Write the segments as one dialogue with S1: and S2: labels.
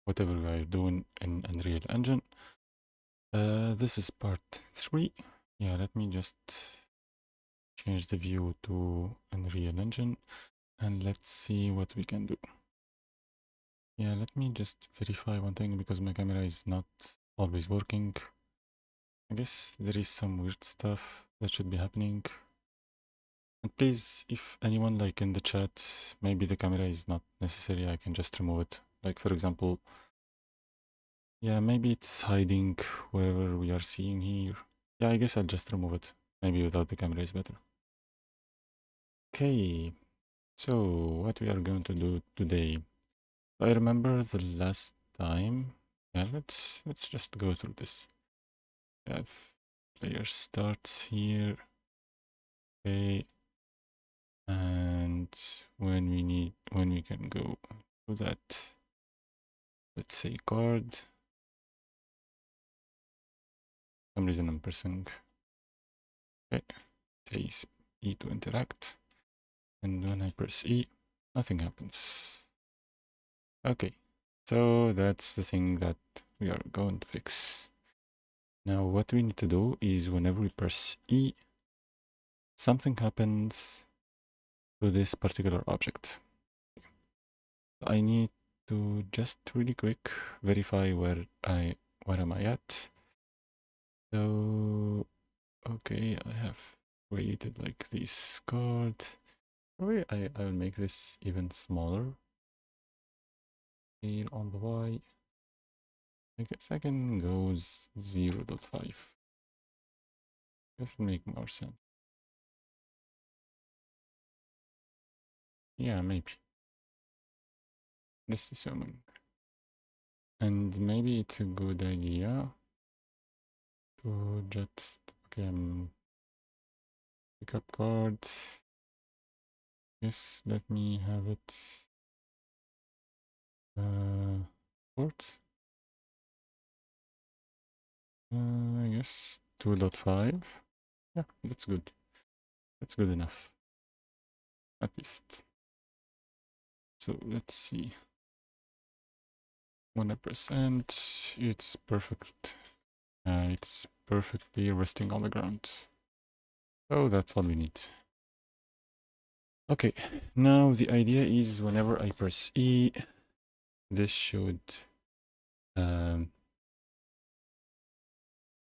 S1: whatever we are doing in Unreal Engine. This is part 3. Yeah, let me just change the view to Unreal Engine and let's see what we can do. Yeah, let me just verify one thing because my camera is not always working. I guess there is some weird stuff that should be happening. And please, if anyone like in the chat, maybe the camera is not necessary, I can just remove it. Like for example, yeah, maybe it's hiding wherever we are seeing here. Yeah, I guess I'll just remove it. Maybe without the camera is better. Okay, so what we are going to do today. I remember the last time. Yeah, let's just go through this. We have player starts here. Okay. And when we can go to that, let's say card. For some reason I'm pressing. Okay. Says E to interact. And when I press E, nothing happens. Okay. So that's the thing that we are going to fix. Now what we need to do is whenever we press E, something happens to this particular object. I need to just really quick verify where am I at. So okay, I have created like this card. Probably I will make this even smaller. Here on the Y. I guess I can go 0.5. This will make more sense. Yeah, maybe. Just assuming. And maybe it's a good idea to just pick up card. Yes, let me have it. Port. I guess 2.5. Yeah, that's good. That's good enough. At least. So let's see. 100%. It's perfect. It's perfectly resting on the ground. So that's all we need. Okay, now the idea is whenever I press E, this should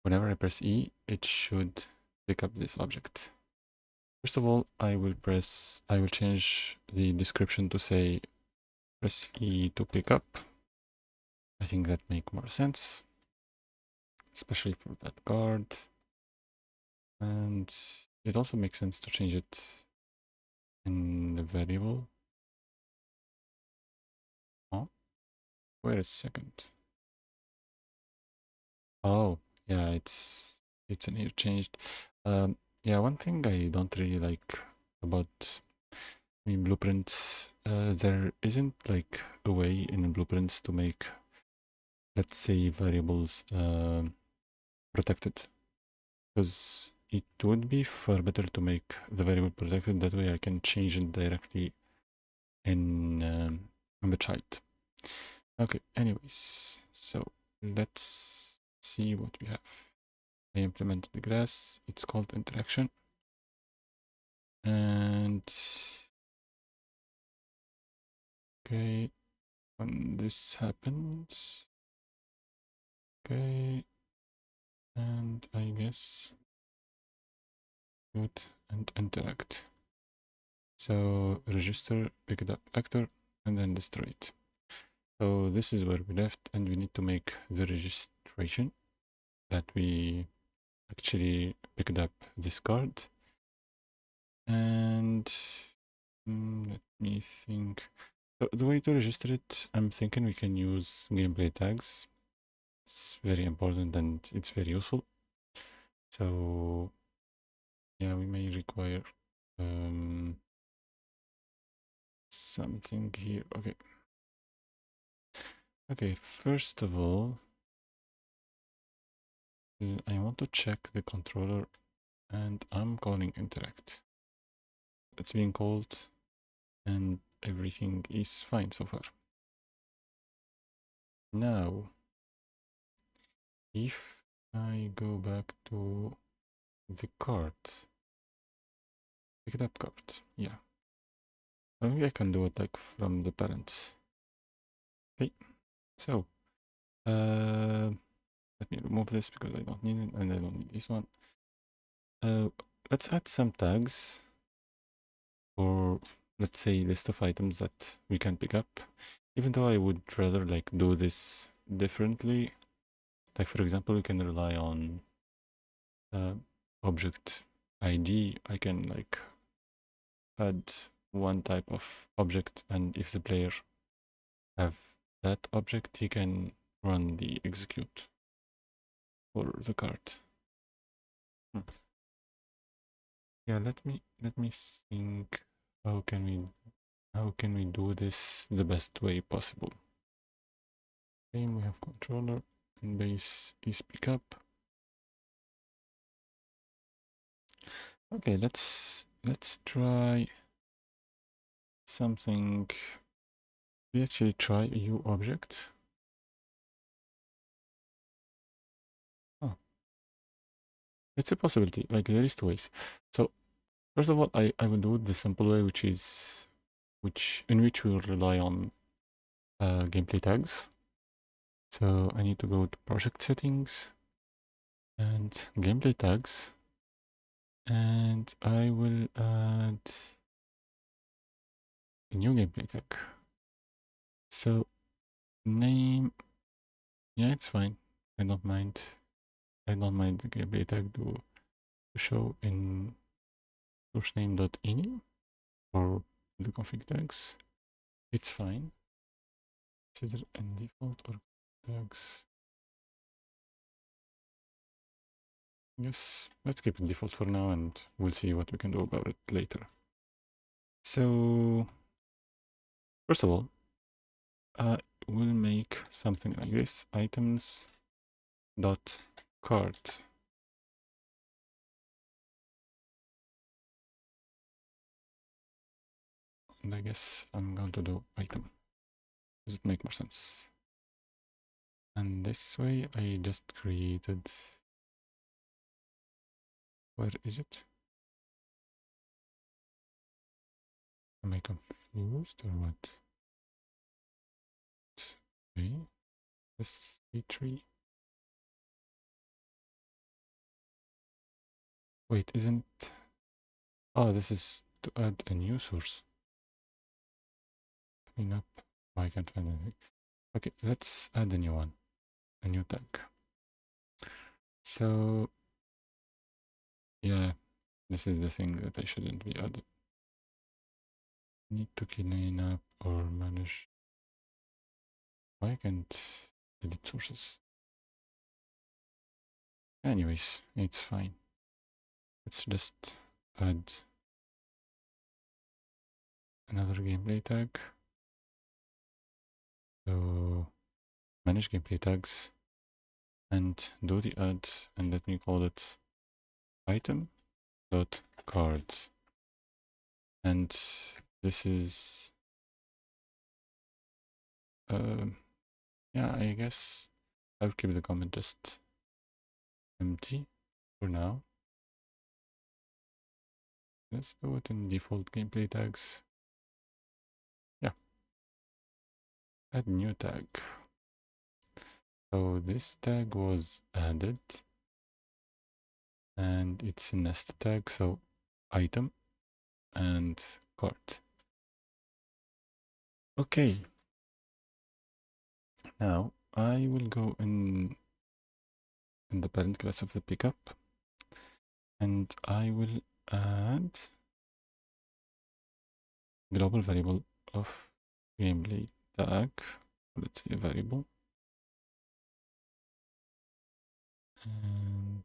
S1: whenever I press E, it should pick up this object. First of all, I will change the description to say press E to pick up. I think that makes more sense, especially for that card. And it also makes sense to change it in the variable. Oh, wait a second. Oh, yeah, it's in here changed. Yeah, one thing I don't really like about blueprints, there isn't like a way in blueprints to make, let's say, variables protected, because it would be far better to make the variable protected. That way I can change it directly in the child. Okay, anyways, so let's see what we have. I implemented the grass. It's called interaction. And okay, when this happens, okay, and I guess good and interact. So register, pick it up actor, and then destroy it. So this is where we left, and we need to make the registration that we actually picked up this card. And let me think. So the way to register it, I'm thinking we can use gameplay tags. It's very important and it's very useful. So yeah, we may require something here. Okay, first of all, I want to check the controller and I'm calling interact. It's being called and everything is fine so far. Now, if I go back to the cart, pick it up cart, yeah. Maybe I can do it like from the parents. Okay, so let me remove this because I don't need it, and I don't need this one. Let's add some tags, or let's say list of items that we can pick up. Even though I would rather like do this differently. Like for example, we can rely on object ID. I can like add one type of object, and if the player have that object, he can run the execute for the cart. Yeah, let me think. How can we do this the best way possible? Game, we have controller, and base is pickup. Okay, let's try something. We actually try a U object. Oh, it's a possibility. Like there is two ways. So first of all, I will do it the simple way, which is in which we will rely on gameplay tags. So I need to go to project settings and gameplay tags, and I will add a new gameplay tag. So name, yeah, it's fine. I don't mind. I don't mind the gameplay tag to show in source name.ini or the config tags. It's fine. Is it in default or tags? Yes, let's keep it default for now, and we'll see what we can do about it later. So first of all, we'll make something like this: items dot cart. And I guess I'm going to do item. Does it make more sense? And this way I just created, where is it? Am I confused or what? Okay, this tree. Wait, isn't... Oh, this is to add a new source. Clean up. Oh, I can't find anything. Okay, let's add a new one. A new tag. So, yeah, this is the thing that I shouldn't be adding. Need to clean up or manage. Why can't delete sources? Anyways, it's fine. Let's just add another gameplay tag. So manage gameplay tags and do the add, and let me call it item dot cards. And this is yeah, I guess I'll keep the comment just empty for now. Let's do it in default gameplay tags. Yeah. Add new tag. So this tag was added and it's a nested tag, so item and cart. Okay. Now I will go in the parent class of the pickup, and I will add global variable of gameplay tag. Let's say a variable, and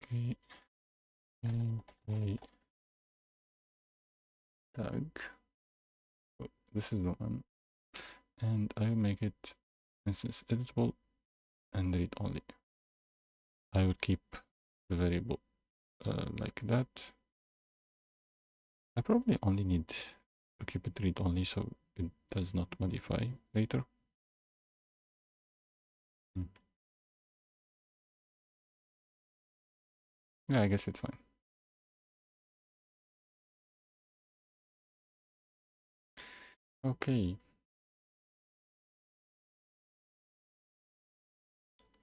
S1: okay, gameplay tag. Oh, this is the one, and I will make it instance editable and read only. I will keep the variable like that. I probably only need to keep it read only so it does not modify later. Yeah, I guess it's fine. Okay.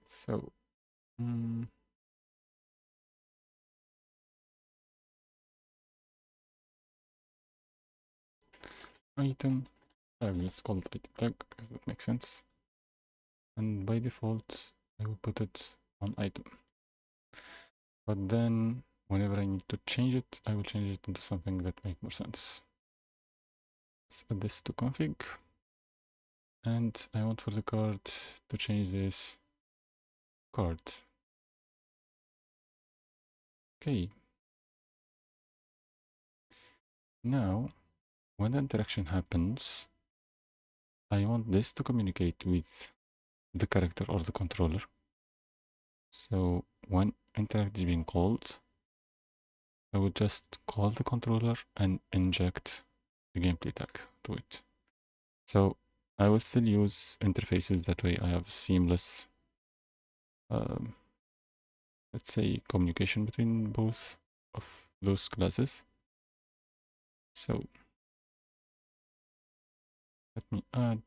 S1: So, item tag, let's call it item tag because that makes sense. And by default, I will put it on item. But then whenever I need to change it, I will change it into something that makes more sense. Let's add this to config. And I want for the card to change this card. Okay. Now, when the interaction happens, I want this to communicate with the character or the controller. So when interact is being called, I will just call the controller and inject the gameplay tag to it. So I will still use interfaces, that way I have seamless, let's say, communication between both of those classes. So let me add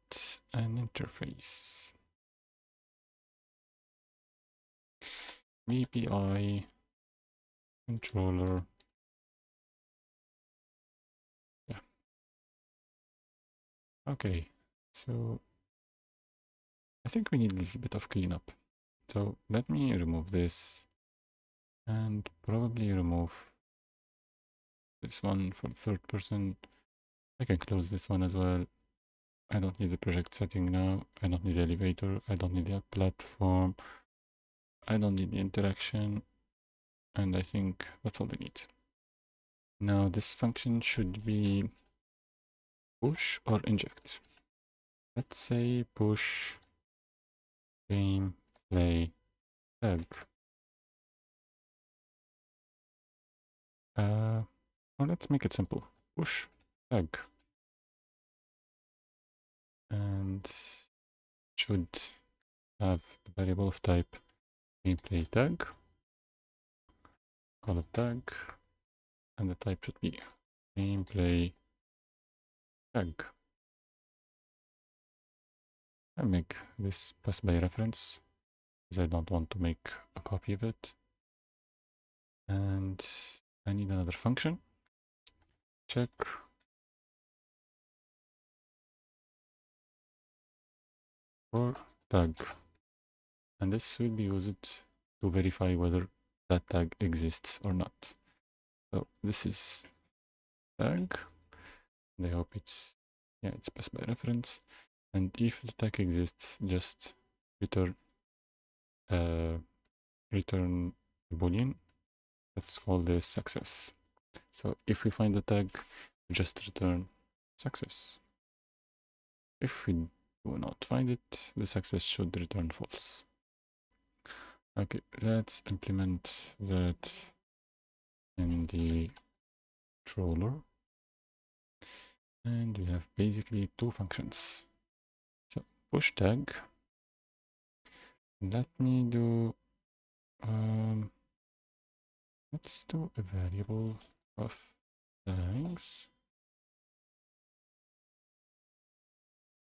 S1: an interface. API controller. Yeah. Okay. So I think we need a little bit of cleanup. So let me remove this and probably remove this one for the third person. I can close this one as well. I don't need the project setting now. I don't need the elevator. I don't need the platform. I don't need the interaction. And I think that's all we need. Now this function should be push or inject. Let's say push gameplay tag. Or let's make it simple. Push tag. And should have a variable of type gameplay tag. Call it tag. And the type should be gameplay tag. I make this pass by reference because I don't want to make a copy of it. And I need another function. Check for tag. And this will be used to verify whether that tag exists or not. So this is tag. And I hope it's passed by reference. And if the tag exists, just return return a boolean. Let's call this success. So if we find the tag, we just return success. If we do not find it, the success should return false. Okay, let's implement that in the controller. And we have basically two functions. So push tag. Let me do, let's do a variable of tags.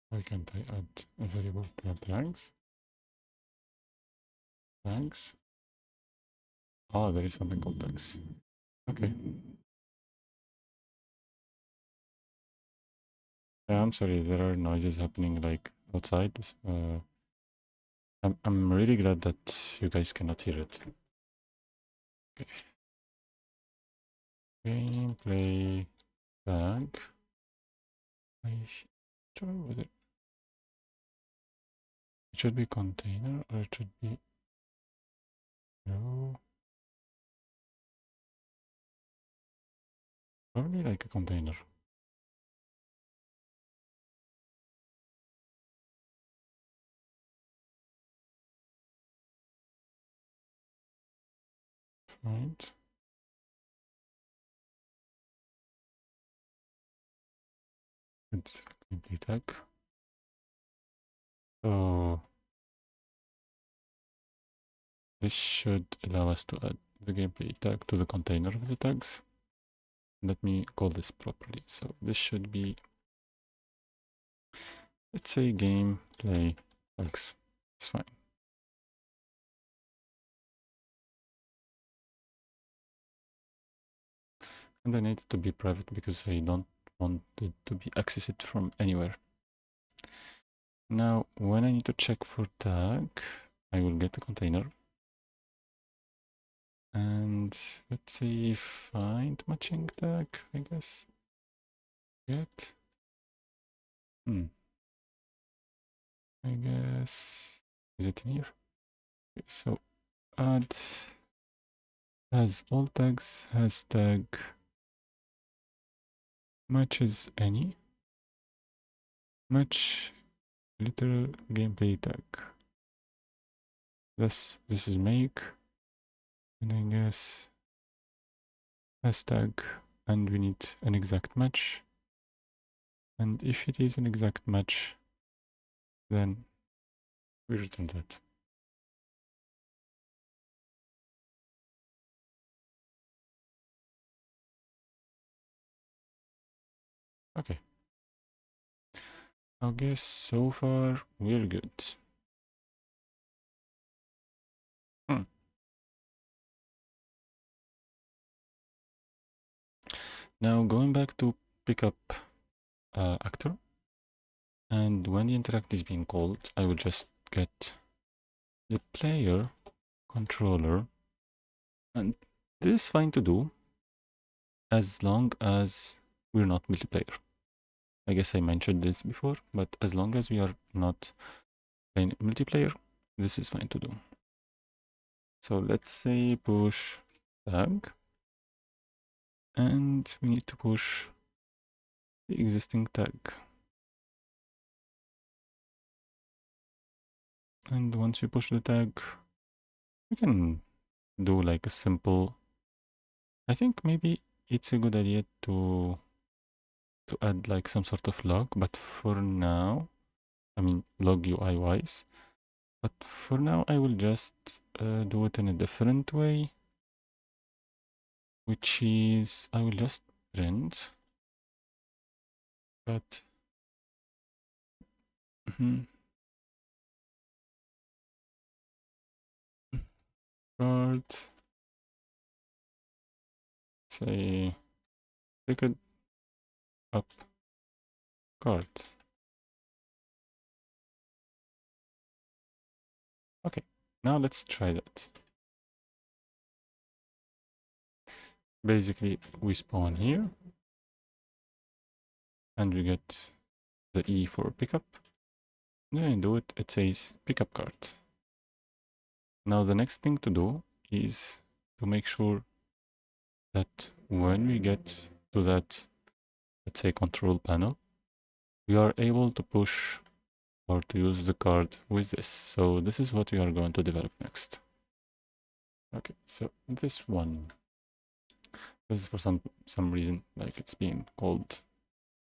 S1: Why can't I add a variable called tags? Tags. Oh, there is something called tags. Okay. Yeah, I'm sorry, there are noises happening like outside. I'm really glad that you guys cannot hear it. Okay. Gameplay tag. I sure whether it should be container or it should be no. Probably like a container. Right. It's gameplay tag. So this should allow us to add the gameplay tag to the container of the tags. Let me call this properly. So this should be, let's say, gameplay tags. It's fine. And I need it to be private because I don't want it to be accessed from anywhere. Now, when I need to check for tag, I will get a container. And let's say find matching tag, I guess. Get. I guess, is it in here? Okay, so add has all tags, hashtag matches any, match literal gameplay tag. This is make, and I guess hashtag, and we need an exact match. And if it is an exact match, then we return that. Okay. I guess so far we're good. Now going back to pickup actor, and when the interact is being called, I will just get the player controller, and this is fine to do as long as we're not multiplayer. I guess I mentioned this before, but as long as we are not playing multiplayer, this is fine to do. So let's say push tag, and we need to push the existing tag. And once we push the tag, we can do like a simple, I think maybe it's a good idea to add like some sort of log, but for now, I mean log UI wise, but for now I will just do it in a different way, which is I will just print, but card, say pick it up card. Okay, now let's try that. Basically, we spawn here, and we get the E for pickup. Then I do it, it says pickup card. Now the next thing to do is to make sure that when we get to that, let's say, control panel, we are able to push or to use the card with this. So this is what we are going to develop next. Okay, so this one, this is for some reason, like it's being called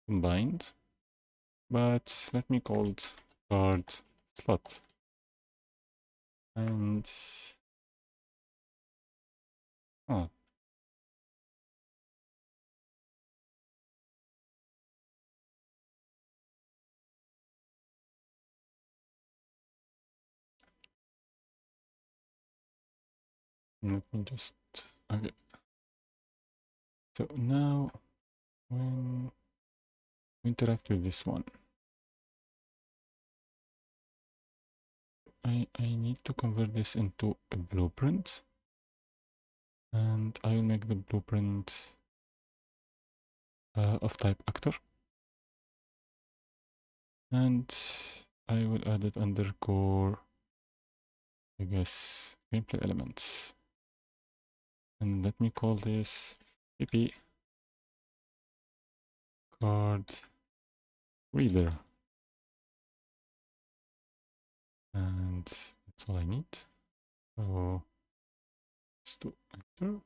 S1: combined, but let me call it card slot. And oh, let me just, okay. So now when we interact with this one, I need to convert this into a blueprint, and I will make the blueprint of type actor, and I will add it under core, I guess, gameplay elements, and let me call this PP card reader, and that's all I need. So let's do enter.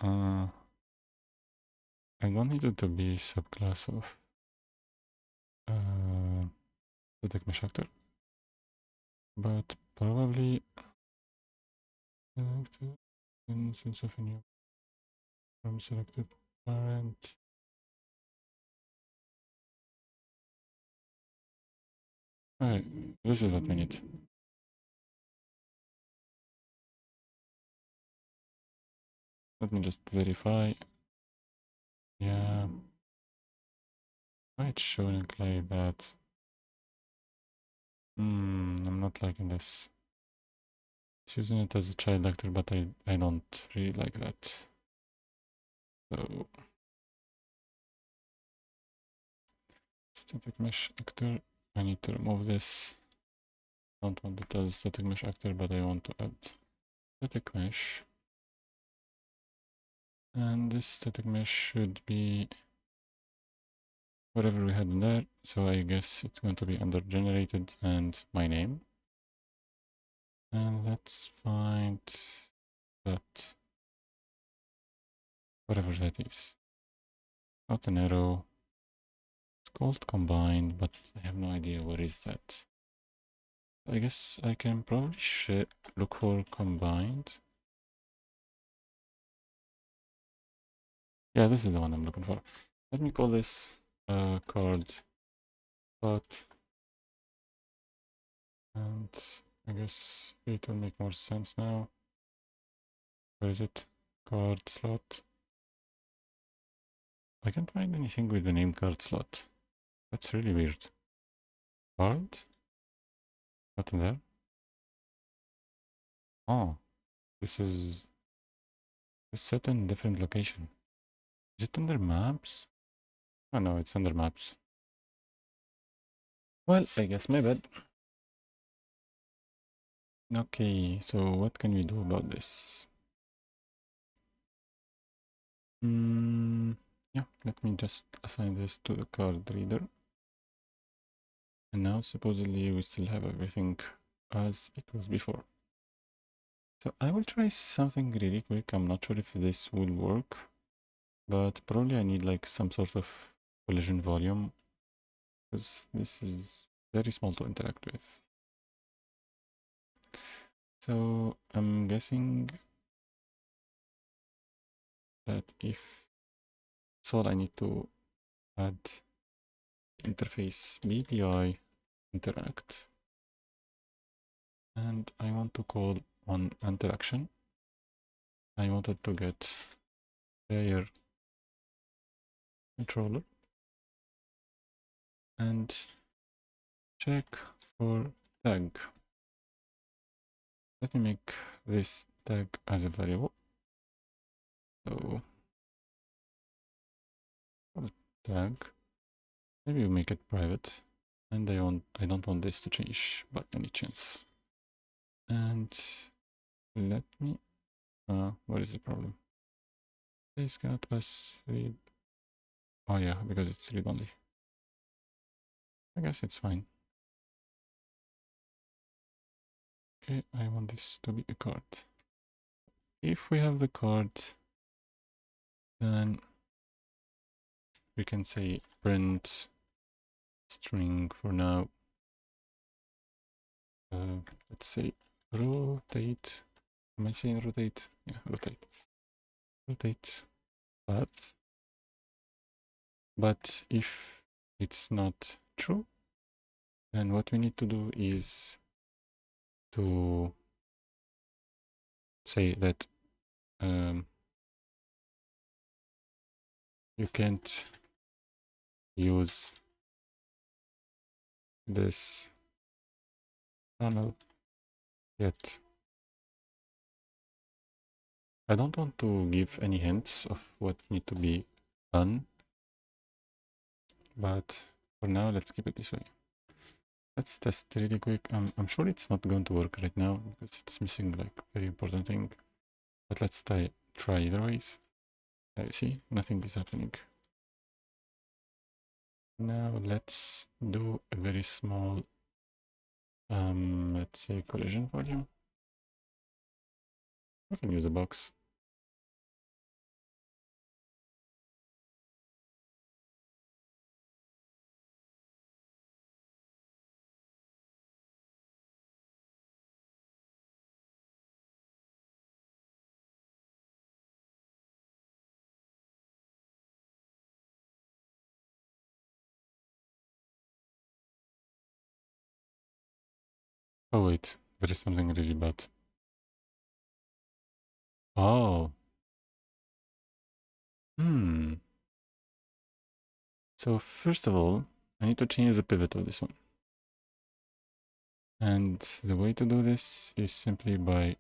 S1: I don't need it to be subclass of static mesh actor, but probably instance of a new from selected parent. Alright, this is what we need. Let me just verify. Yeah. Why it's showing like that? I'm not liking this. It's using it as a child actor, but I don't really like that. So static mesh actor. I need to remove this. Don't want it as static mesh actor, but I want to add static mesh. And this static mesh should be whatever we had in there. So I guess it's going to be under generated and my name. And let's find that, whatever that is. Not an arrow. It's called combined, but I have no idea what is that. I guess I can probably look for combined. Yeah, this is the one I'm looking for. Let me call this card slot. And I guess it will make more sense now. Where is it? Card slot. I can't find anything with the name card slot. That's really weird. Card? Not in there. Oh, this is set in different location. Is it under maps? Oh no, it's under maps. Well, I guess my bad. Okay, so what can we do about this? Yeah, let me just assign this to the card reader. And now supposedly we still have everything as it was before. So I will try something really quick. I'm not sure if this will work, but probably I need like some sort of collision volume because this is very small to interact with. So I'm guessing that if so, I need to add interface BPI interact, and I want to call one interaction. I wanted to get player controller and check for tag. Let me make this tag as a variable. So tag, maybe we make it private, and I don't want this to change by any chance. And let me what is the problem? This cannot pass read. Oh yeah, because it's read only. I guess it's fine. Okay, I want this to be a card. If we have the card, then we can say print string for now. Let's say rotate. Am I saying rotate? Yeah, rotate. Rotate path. But if it's not true, then what we need to do is to say that you can't use this tunnel yet. I don't want to give any hints of what need to be done, but for now let's keep it this way. Let's test really quick. I'm sure it's not going to work right now because it's missing like very important thing, but let's try either ways. See, nothing is happening. Now let's do a very small let's say collision volume. We can use a box. Oh wait, there is something really bad. Oh. So first of all, I need to change the pivot of this one. And the way to do this is simply by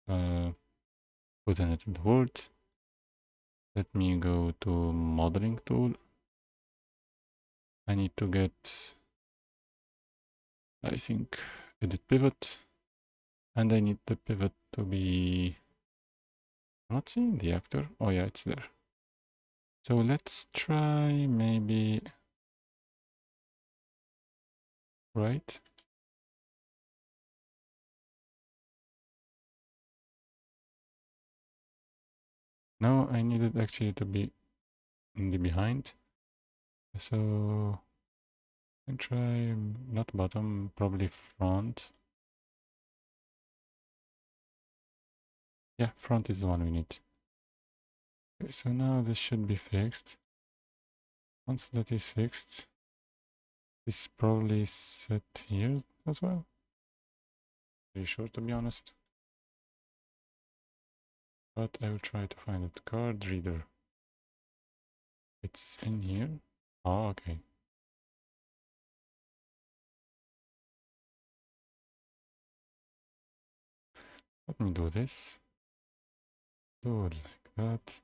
S1: putting it in the Word. Let me go to modeling tool. I need to get, I think, edit pivot. And I need the pivot to be, I'm not seeing the actor. Oh yeah, it's there. So let's try maybe right. No, I need it actually to be in the behind. So I try not bottom, probably front. Yeah, front is the one we need. Okay, so now this should be fixed. Once that is fixed, this is probably set here as well. Pretty sure, to be honest. But I will try to find it. Card reader. It's in here. Oh, okay. Let me do this. Do it like that.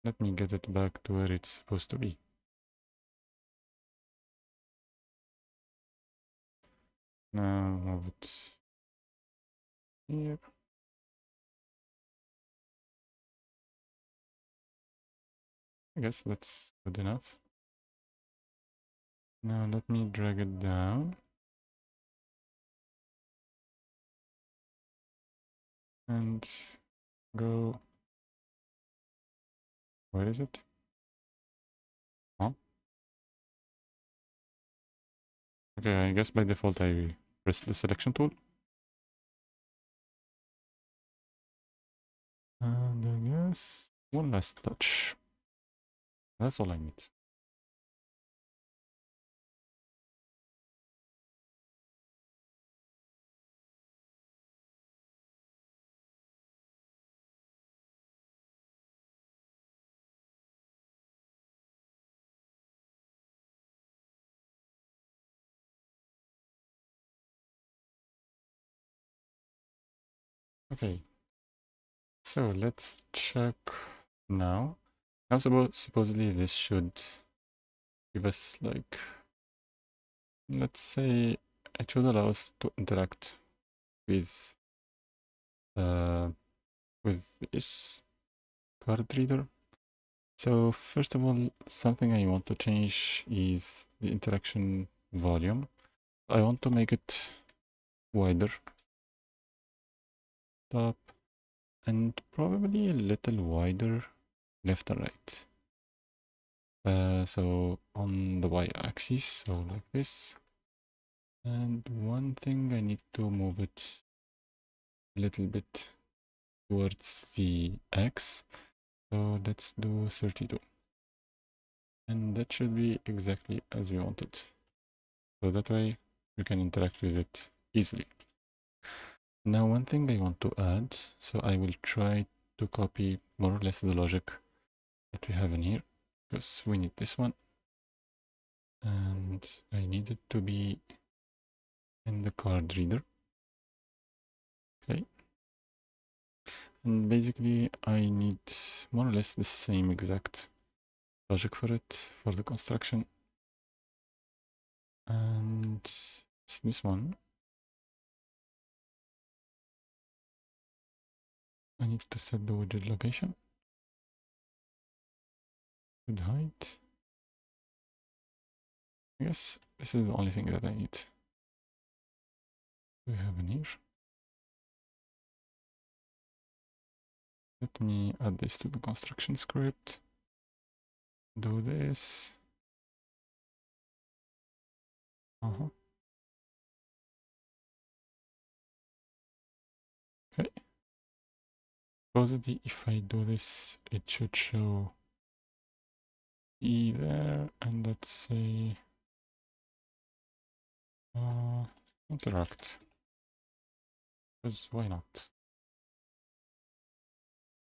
S1: Let me get it back to where it's supposed to be. Now move it here. I guess that's good enough. Now let me drag it down. And go. Where is it? Oh. Okay, I guess by default I press the selection tool. And I guess one last touch. That's all I need. Okay, so let's check now. Now supposedly this should give us like, let's say it should allow us to interact with this card reader. So first of all, something I want to change is the interaction volume. I want to make it wider, top, and probably a little wider left and right. So on the y-axis, so like this. And one thing, I need to move it a little bit towards the x. So let's do 32. And that should be exactly as we want it. So that way we can interact with it easily. Now one thing I want to add, so I will try to copy more or less the logic that we have in here, because we need this one. And I need it to be in the card reader. Okay. And basically I need more or less the same exact logic for it, for the construction. And it's this one. I need to set the widget location. With height. I guess this is the only thing that I need. We have in here. Let me add this to the construction script. Do this. Okay. Supposedly, if I do this, it should show E there, and let's say, interact. Because why not?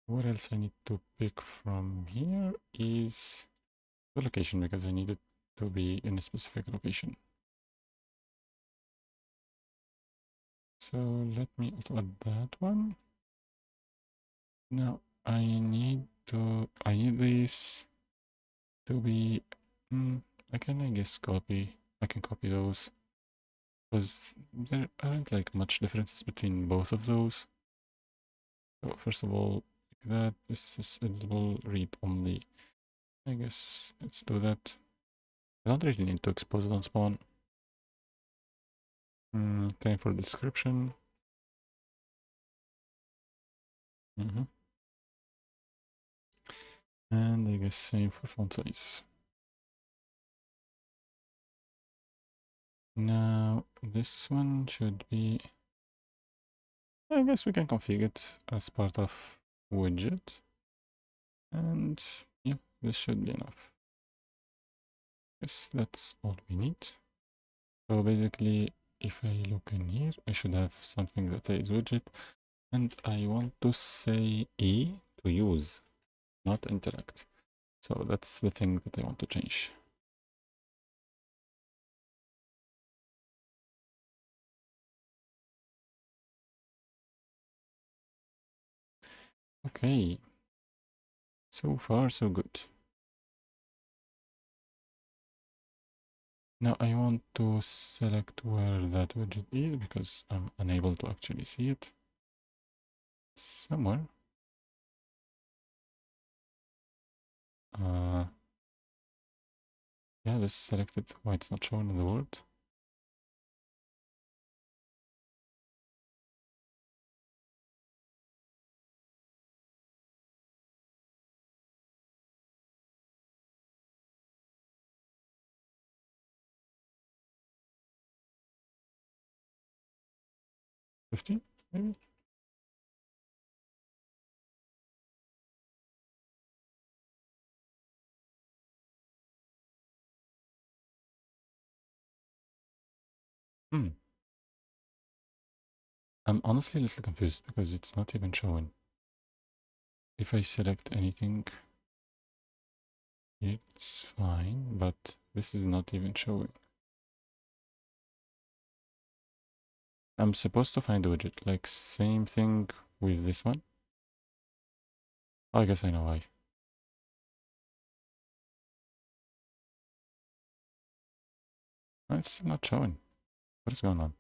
S1: What else I need to pick from here is the location, because I need it to be in a specific location. So let me also add that one. Now I need this to be, I guess I can copy those, because there aren't like much differences between both of those. So first of all, like that, this is editable, read only. I guess let's do that. I don't really need to expose it on spawn. Time for description. And I guess same for font size. Now this one should be, I guess we can configure it as part of widget. And yeah, this should be enough. Yes, that's all we need. So basically, if I look in here, I should have something that says widget, and I want to say E to use, not interact. So that's the thing that I want to change. Okay, so far so good. Now I want to select where that widget is because I'm unable to actually see it. Somewhere. Yeah, this is selected. Why it's not shown in the word? $50, maybe? I'm honestly a little confused because it's not even showing. If I select anything, it's fine, but this is not even showing. I'm supposed to find a widget, like same thing with this one. Oh, I guess I know why. It's still not showing. What is going on?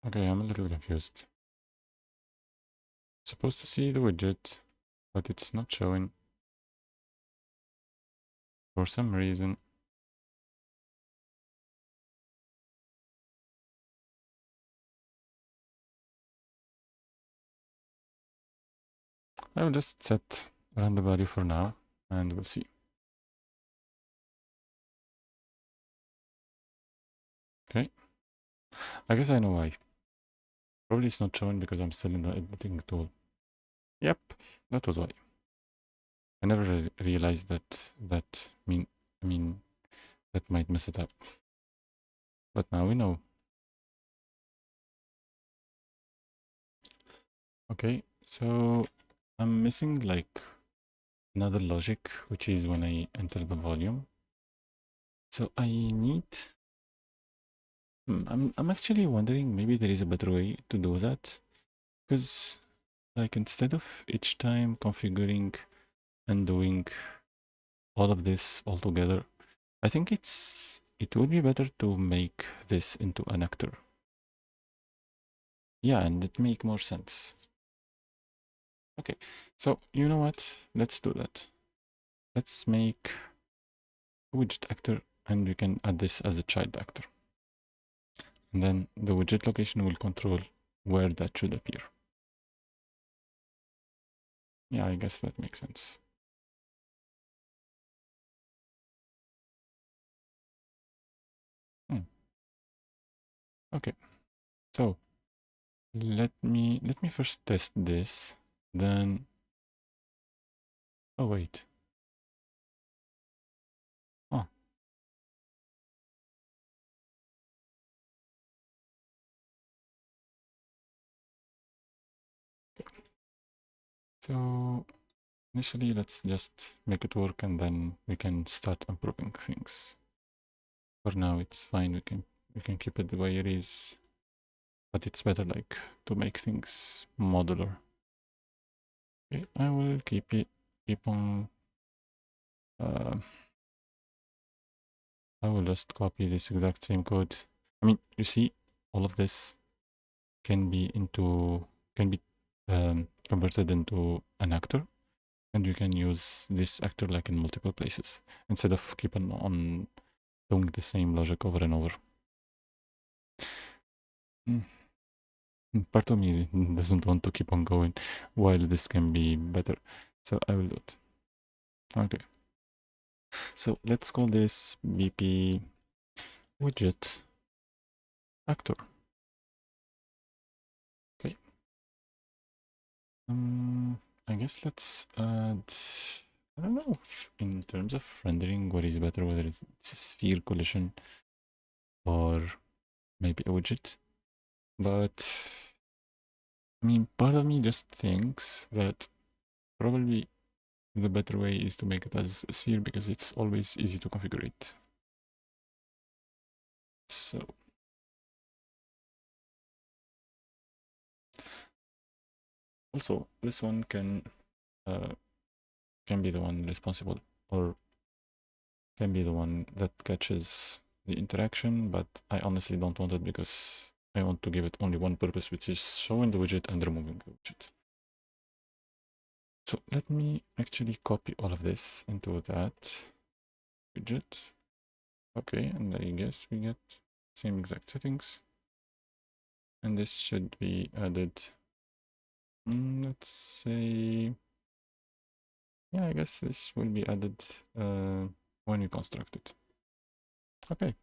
S1: Okay, I'm a little confused. Supposed to see the widget, but it's not showing for some reason. I will just set random value for now and we'll see. Okay. I guess I know why. Probably it's not showing because I'm still in the editing tool. Yep, that was why. I never realized that that might mess it up. But now we know. Okay, so I'm missing like another logic, which is when I enter the volume. So I need, I'm actually wondering maybe there is a better way to do that, because like instead of each time configuring and doing all of this all together, I think it would be better to make this into an actor. Yeah, and it make more sense. Okay, so you know what? Let's do that. Let's make a widget actor and we can add this as a child actor. And then the widget location will control where that should appear. Yeah, I guess that makes sense. Okay, So let me first test this, then oh wait. Oh. So initially let's just make it work and then we can start improving things. For now it's fine, we can keep it the way it is. But it's better like to make things modular. Okay, I will keep on I will just copy this exact same code. I mean, you see, all of this can be converted into an actor, and you can use this actor like in multiple places instead of keeping on doing the same logic over and over. Part of me doesn't want to keep on going while this can be better, so I will do it. Okay. So let's call this BP widget actor. Okay. I guess let's add, I don't know if in terms of rendering what is better, whether it's a sphere collision or maybe a widget. But I mean, part of me just thinks that probably the better way is to make it as a sphere because it's always easy to configure it. So also this one can be the one responsible or can be the one that catches the interaction, but I honestly don't want it because I want to give it only one purpose, which is showing the widget and removing the widget. So let me actually copy all of this into that widget. Okay, and I guess we get same exact settings. And this should be added, let's say, yeah, I guess this will be added when we construct it. Okay.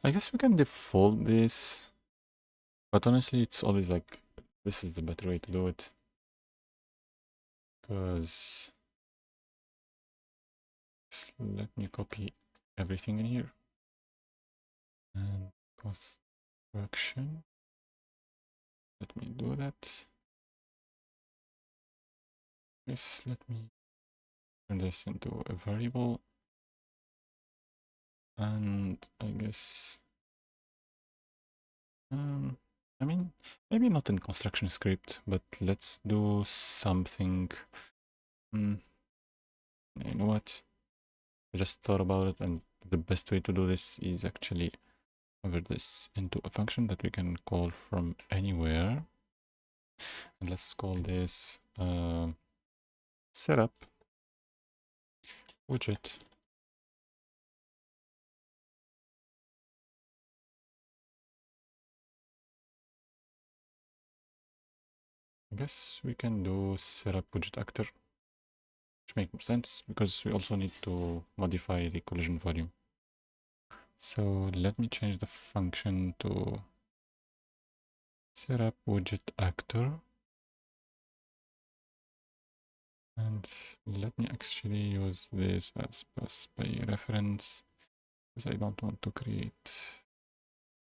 S1: I guess we can default this, but honestly, it's always like, this is the better way to do it. Because let me copy everything in here. And construction. Let me do that. Yes, let me turn this into a variable. And I guess, I mean, maybe not in construction script, but let's do something. You know what? I just thought about it, and the best way to do this is actually convert this into a function that we can call from anywhere. And let's call this setup widget. I guess we can do setup widget actor, which makes more sense because we also need to modify the collision volume. So let me change the function to setup widget actor. And let me actually use this as pass by reference because I don't want to create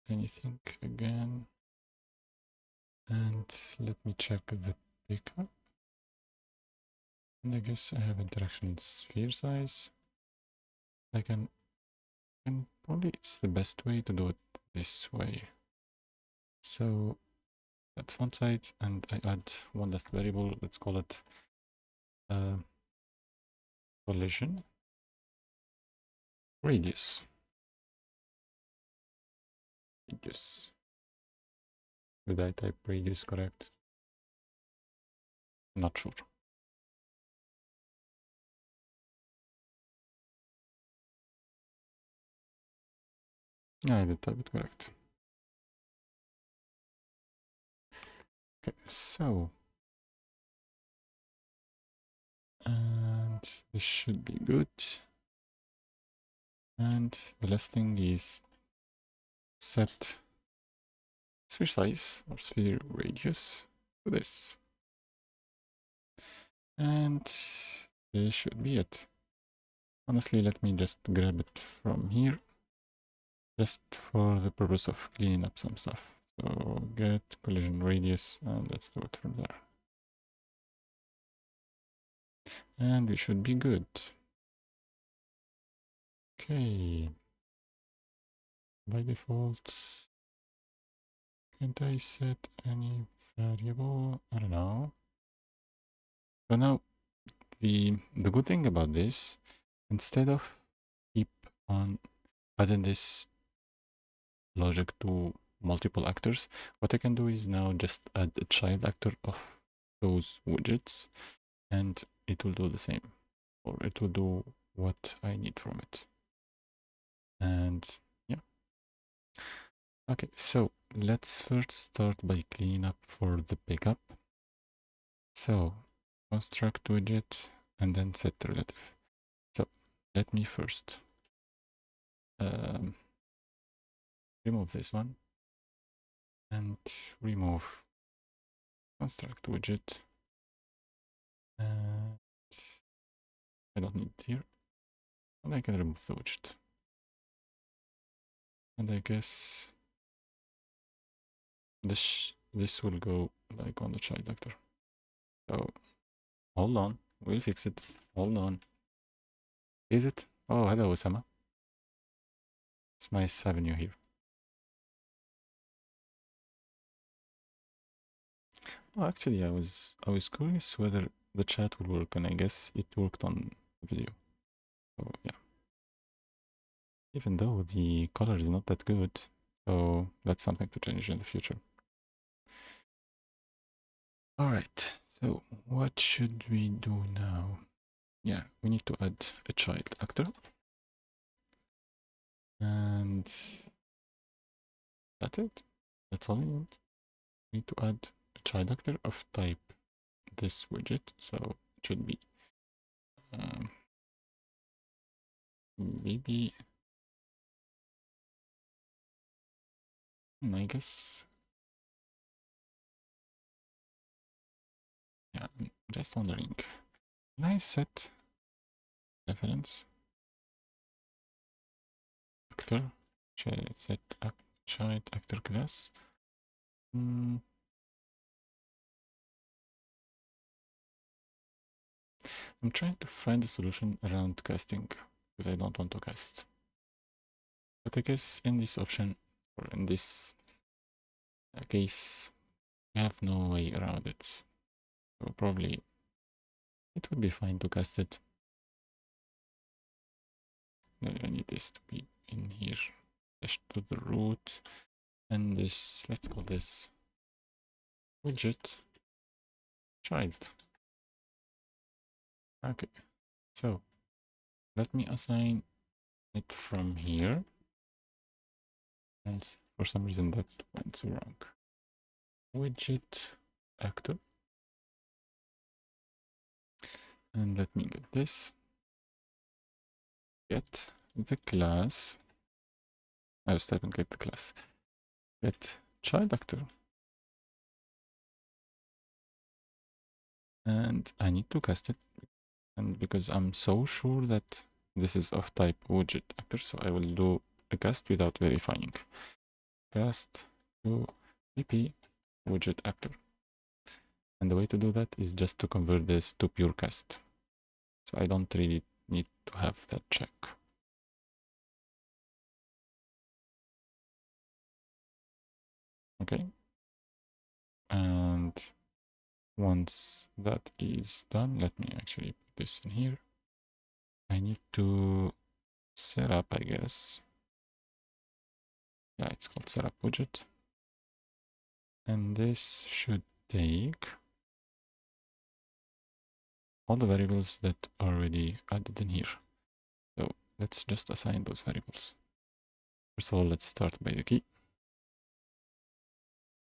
S1: anything again. And let me check the pickup. And I guess I have interaction sphere size. I can probably it's the best way to do it this way. So that's font size, and I add one last variable. Let's call it collision radius. Radius. Did I type radius correct? Not sure. I did type it correct. Okay, so and this should be good. And the last thing is set sphere size or sphere radius to this. And this should be it. Honestly, let me just grab it from here just for the purpose of cleaning up some stuff. So get collision radius and let's do it from there. And we should be good. Okay. By default, can't I set any variable? I don't know. So now the good thing about this, instead of keep on adding this logic to multiple actors, what I can do is now just add a child actor of those widgets and it will do the same, or it will do what I need from it. And yeah. Okay, so let's first start by cleaning up for the pickup. So construct widget and then set relative. So let me first remove this one and remove construct widget. And I don't need it here. And I can remove the widget. And I guess this will go like on the child actor. So hold on, we'll fix it. Hold on. Is it? Oh, hello, Osama. It's nice having you here. Oh, actually, I was curious whether the chat will work, and I guess it worked on video. So yeah. Even though the color is not that good, so that's something to change in the future. All right. So what should we do now? Yeah, we need to add a child actor. And that's it. That's all we need. We need to add a child actor of type this widget. So it should be maybe, I guess. Yeah, I'm just wondering. Can I set reference actor? Set child actor class? I'm trying to find a solution around casting because I don't want to cast. But I guess in this option, or in this case, we have no way around it. So probably it would be fine to cast it. I need this to be in here. Dash to the root. And this, let's call this widget child. Okay, so let me assign it from here. And for some reason that went wrong. Widget actor. And let me get this. Get the class. I was typing get the class. Get child actor. And I need to cast it. And because I'm so sure that this is of type widget actor, so I will do a cast without verifying. Cast to pp widget actor. And the way to do that is just to convert this to pure cast. So I don't really need to have that check. Okay. And once that is done, let me actually put this in here. I need to set up, I guess. Yeah, it's called setup widget. And this should take all the variables that are already added in here. So let's just assign those variables. First of all, let's start by the key.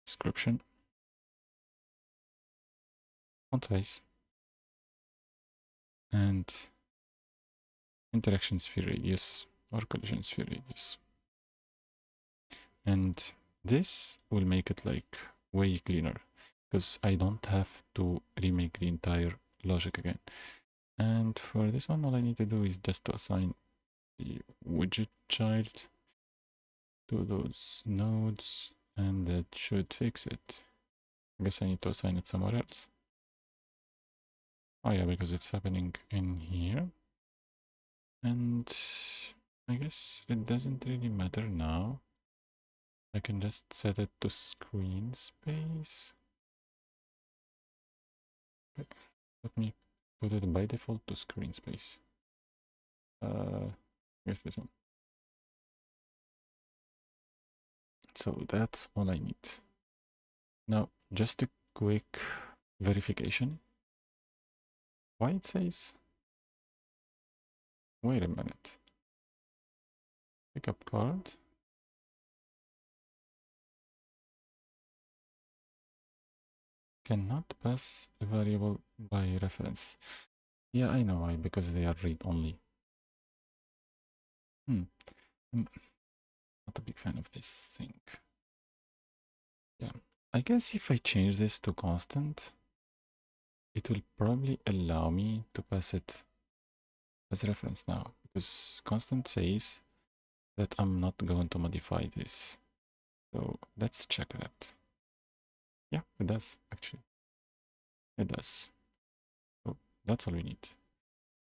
S1: Description. font size, and interaction sphere radius or collision sphere radius. And this will make it like way cleaner because I don't have to remake the entire logic again. And for this one, all I need to do is just to assign the widget child to those nodes, and that should fix it. I guess I need to assign it somewhere else. Oh yeah, because it's happening in here. And I guess it doesn't really matter now. I can just set it to screen space. Okay. Let me put it by default to screen space. I guess this one. So that's all I need. Now, just a quick verification. Why it says, wait a minute, pickup card. Cannot pass a variable by reference. Yeah, I know why, because they are read-only. I'm not a big fan of this thing. Yeah, I guess if I change this to constant, it will probably allow me to pass it as a reference now, because constant says that I'm not going to modify this. So let's check that. Yeah, it does, actually. It does. So that's all we need.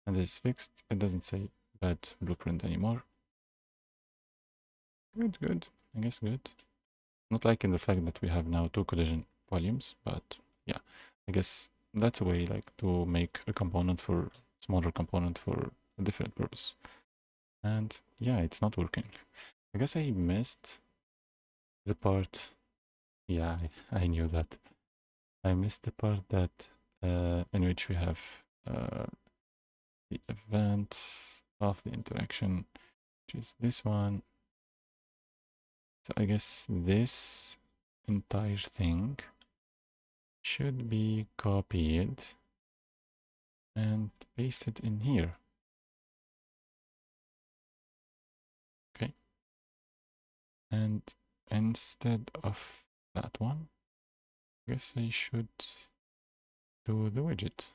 S1: And it's fixed. It doesn't say bad blueprint anymore. Good, good. I guess good. Not liking the fact that we have now 2 collision volumes, but yeah, I guess that's a way like to make a component for smaller component for a different purpose. And yeah, it's not working. I guess I missed the part. Yeah, I knew that. I missed the part that in which we have the event of the interaction, which is this one. So I guess this entire thing should be copied and pasted in here. Okay. And instead of that one, I guess I should do the widget.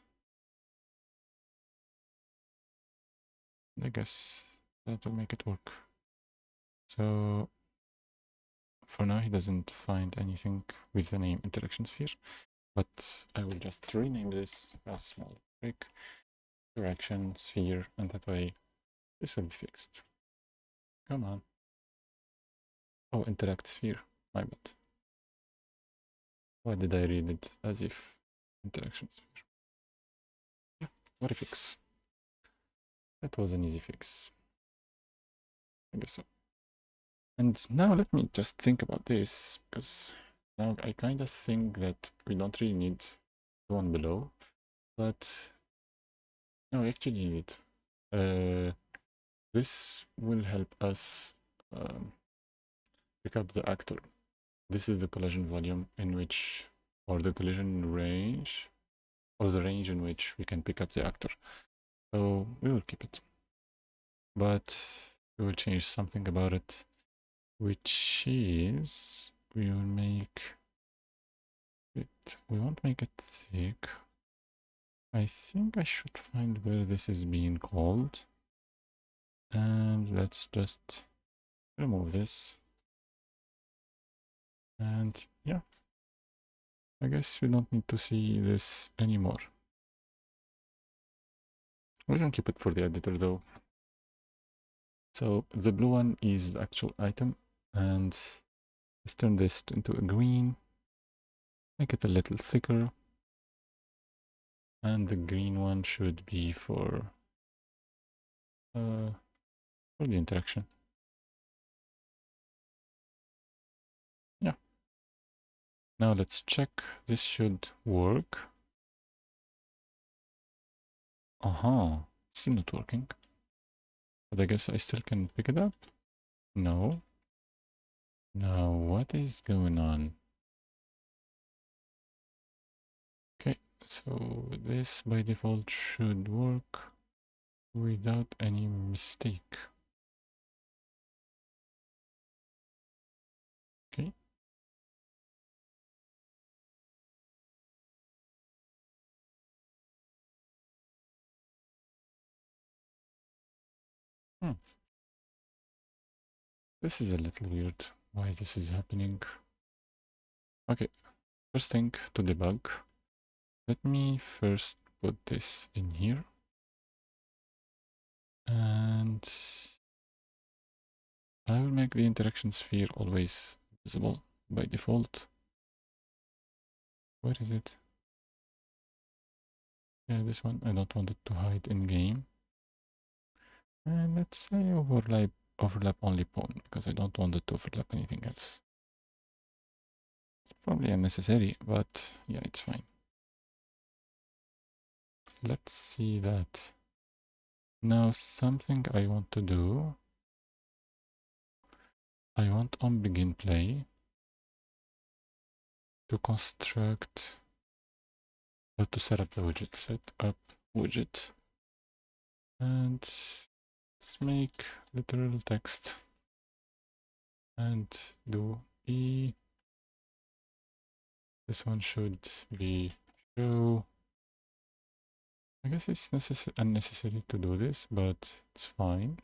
S1: I guess that will make it work. So for now, he doesn't find anything with the name interaction sphere, but I will just rename this as small break interaction sphere, and that way this will be fixed. Come on. Oh, interact sphere. My bad. Why did I read it as if interaction sphere? Yeah, what a fix. That was an easy fix. I guess so. And now let me just think about this, because now I kind of think that we don't really need the one below, but no, we actually need it. This will help us pick up the actor. This is the collision volume in which, or the collision range, or the range in which we can pick up the actor. So we will keep it, but we will change something about it, which is we will make it, we won't make it thick. I think I should find where this is being called, and let's just remove this. And yeah, I guess we don't need to see this anymore. We can keep it for the editor though. So the blue one is the actual item, and let's turn this into a green, make it a little thicker, and the green one should be for the interaction. Yeah. Now let's check. This should work. Still not working. But I guess I still can pick it up. No. Now what is going on? Okay, So this by default should work without any mistake. Okay. Hmm. This is a little weird why this is happening. Okay, first thing to debug. Let me first put this in here. And I will make the interaction sphere always visible by default. Where is it? Yeah, this one. I don't want it to hide in game. And let's say overlap only pawn because I don't want it to overlap anything else. It's probably unnecessary, but yeah, it's fine. Let's see that. Now something I want to do. I want on begin play to construct or to set up the widget. Set up widget. And let's make literal text and do e. This one should be show. I guess it's unnecessary to do this, but it's fine.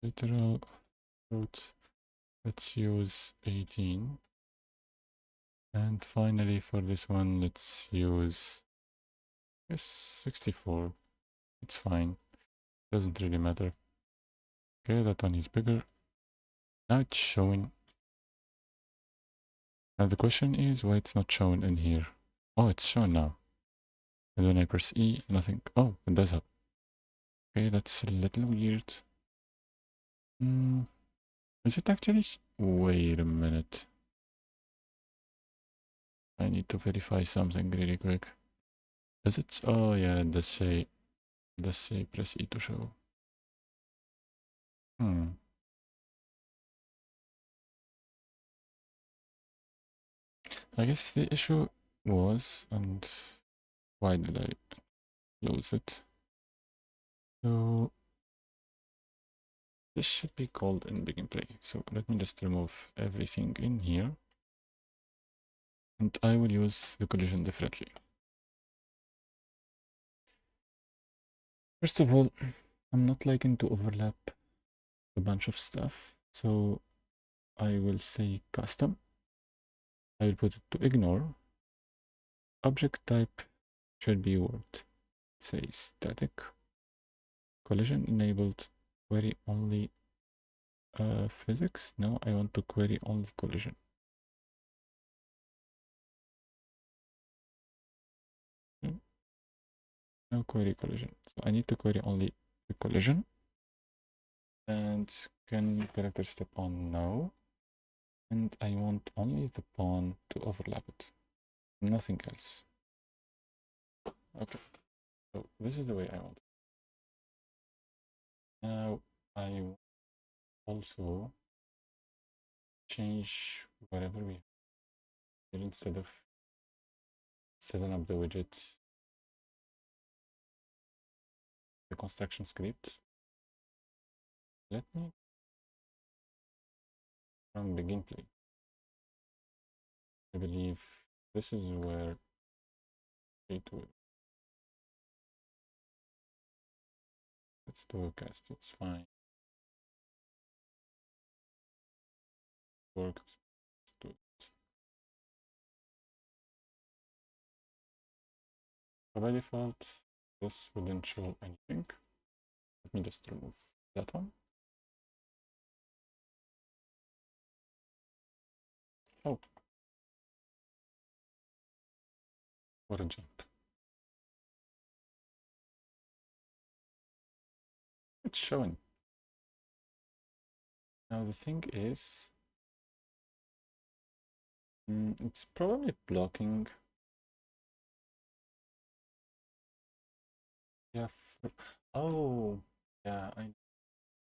S1: Literal root. Let's use 18. And finally for this one, let's use yes, 64. It's fine. Doesn't really matter. Okay, that one is bigger. Now it's showing. Now the question is why it's not shown in here. Oh, it's shown now. And when I press E, nothing. Oh, it does have. Okay, that's a little weird. Is it actually? Wait a minute. I need to verify something really quick. Does it? Oh yeah, it does say press E to show. I guess the issue was, and why did I close it? So this should be called in begin play. So let me just remove everything in here. And I will use the collision differently. First of all, I'm not liking to overlap a bunch of stuff. So I will say custom. I will put it to ignore. Object type should be word. Say static. Collision enabled. Query only physics. No, I want to query only collision. No query collision. So I need to query only the collision. And can character step on? No. And I want only the pawn to overlap it. Nothing else. Okay. So this is the way I want it. Now I also change whatever we here instead of setting up the widget, the construction script. Let me run begin play. I believe this is where it will. Let's do a cast, it's fine. Worked. Let's do it. So by default, this wouldn't show anything. Let me just remove that one. Oh. What a jump. It's showing. Now the thing is, it's probably blocking. Yeah. Oh, yeah.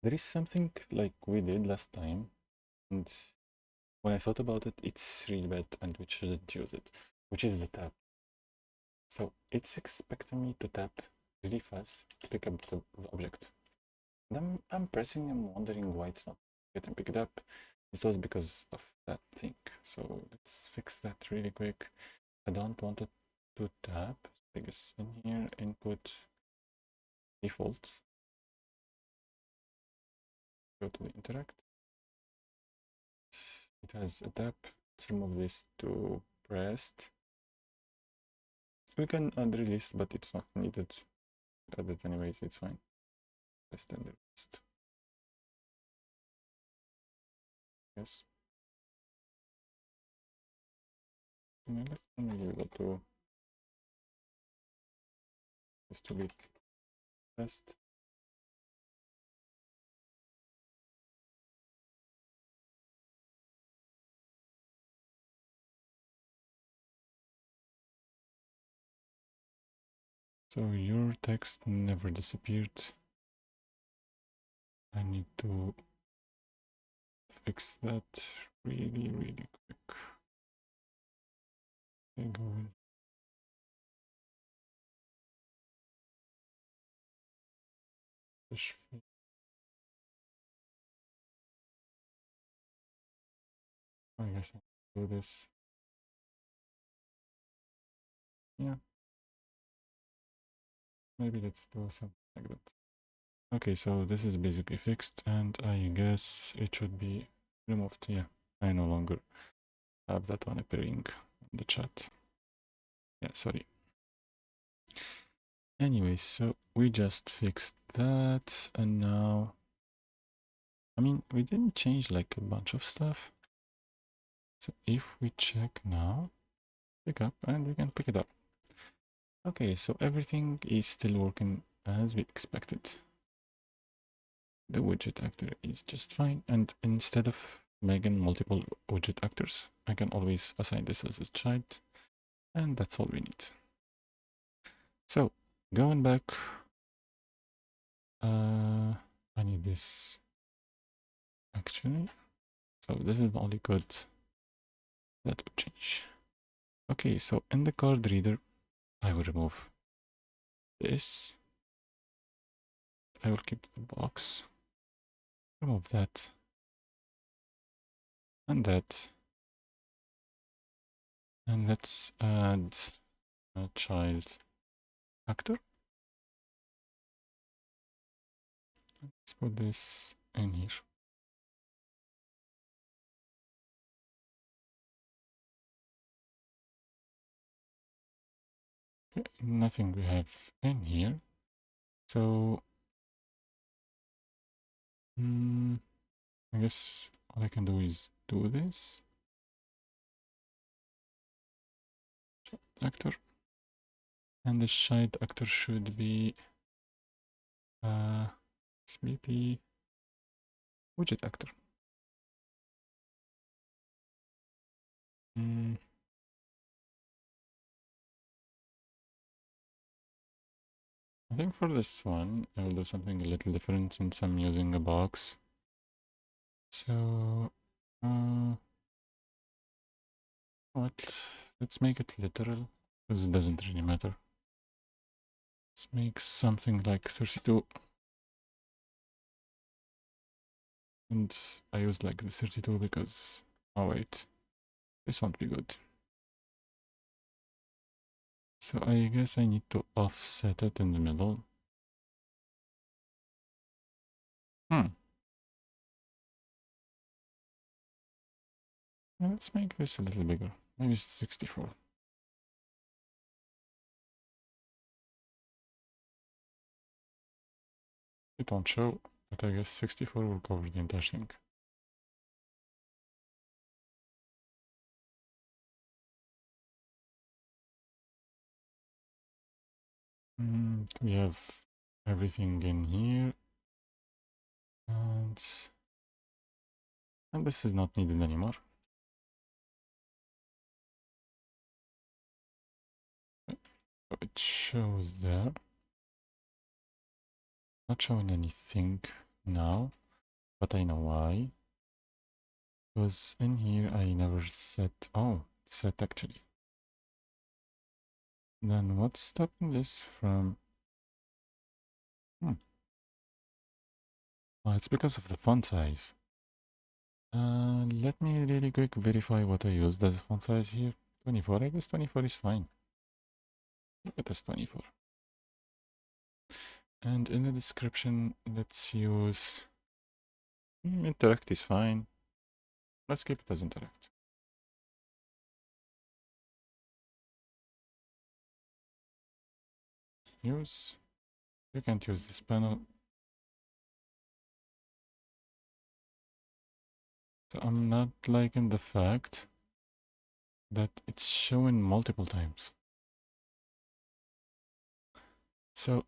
S1: There is something like we did last time, and when I thought about it, it's really bad and we shouldn't use it, which is the tap. So it's expecting me to tap really fast to pick up the object. Then I'm pressing and wondering why it's not getting picked up. It was because of that thing. So let's fix that really quick. I don't want it to tap. I guess in here, input default. Go to the interact. It has a tap. Let's remove this to pressed. We can add release, but it's not needed. Add it anyways, it's fine. Pressed and released. Yes. Yeah, let's maybe go to this to be pressed. So your text never disappeared. I need to fix that really, really quick. Okay, go in. I guess I can do this. Yeah. Maybe let's do something like that. Okay, so this is basically fixed, and I guess it should be removed. Yeah, I no longer have that one appearing in the chat. Yeah, sorry. Anyway, so we just fixed that, and now, I mean, we didn't change like a bunch of stuff. So if we check now, pick up, and we can pick it up. Okay, so everything is still working as we expected. The widget actor is just fine, and instead of making multiple widget actors, I can always assign this as a child, and that's all we need. So going back, I need this actually. So this is the only code that would change. Okay, so in the card reader, I will remove this. I will keep the box, remove that, and that. And let's add a child actor. Let's put this in here. Okay, nothing we have in here. So I guess all I can do is do this. Child actor. And the child actor should be SBP widget actor. I think for this one, I will do something a little different since I'm using a box. So, what? Let's make it literal, because it doesn't really matter. Let's make something like 32. And I use like the 32 because, oh wait, this won't be good. So I guess I need to offset it in the middle. Let's make this a little bigger. Maybe 64. It won't show, but I guess 64 will cover the entire thing. We have everything in here. And this is not needed anymore. So it shows there. Not showing anything now, but I know why. Because in here I never set, oh, set actually. Then what's stopping this from, oh, it's because of the font size. Let me really quick verify what I used as a font size here. 24, I guess 24 is fine. Look at this 24. And in the description, let's use interact is fine. Let's keep it as interact. Use. You can't use this panel. So I'm not liking the fact that it's showing multiple times. So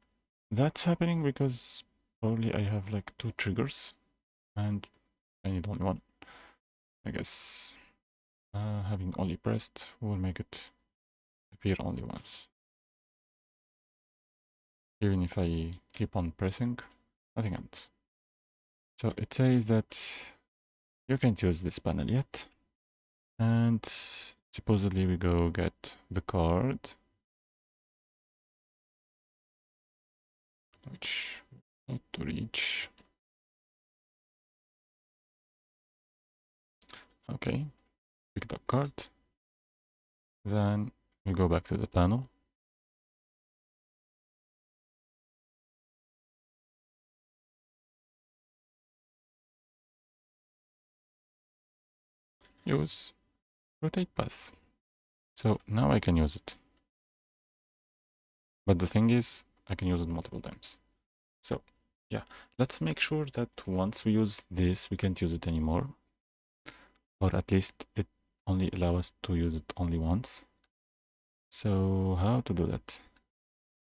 S1: that's happening because probably I have like 2 triggers and I need only one. I guess having only pressed will make it appear only once. Even if I keep on pressing, nothing happens. So it says that you can't use this panel yet. And supposedly we go get the card, which not to reach. Okay, pick the card. Then we go back to the panel. Use rotate path. So now I can use it. But the thing is, I can use it multiple times. So yeah, let's make sure that once we use this, we can't use it anymore. Or at least it only allows us to use it only once. So how to do that?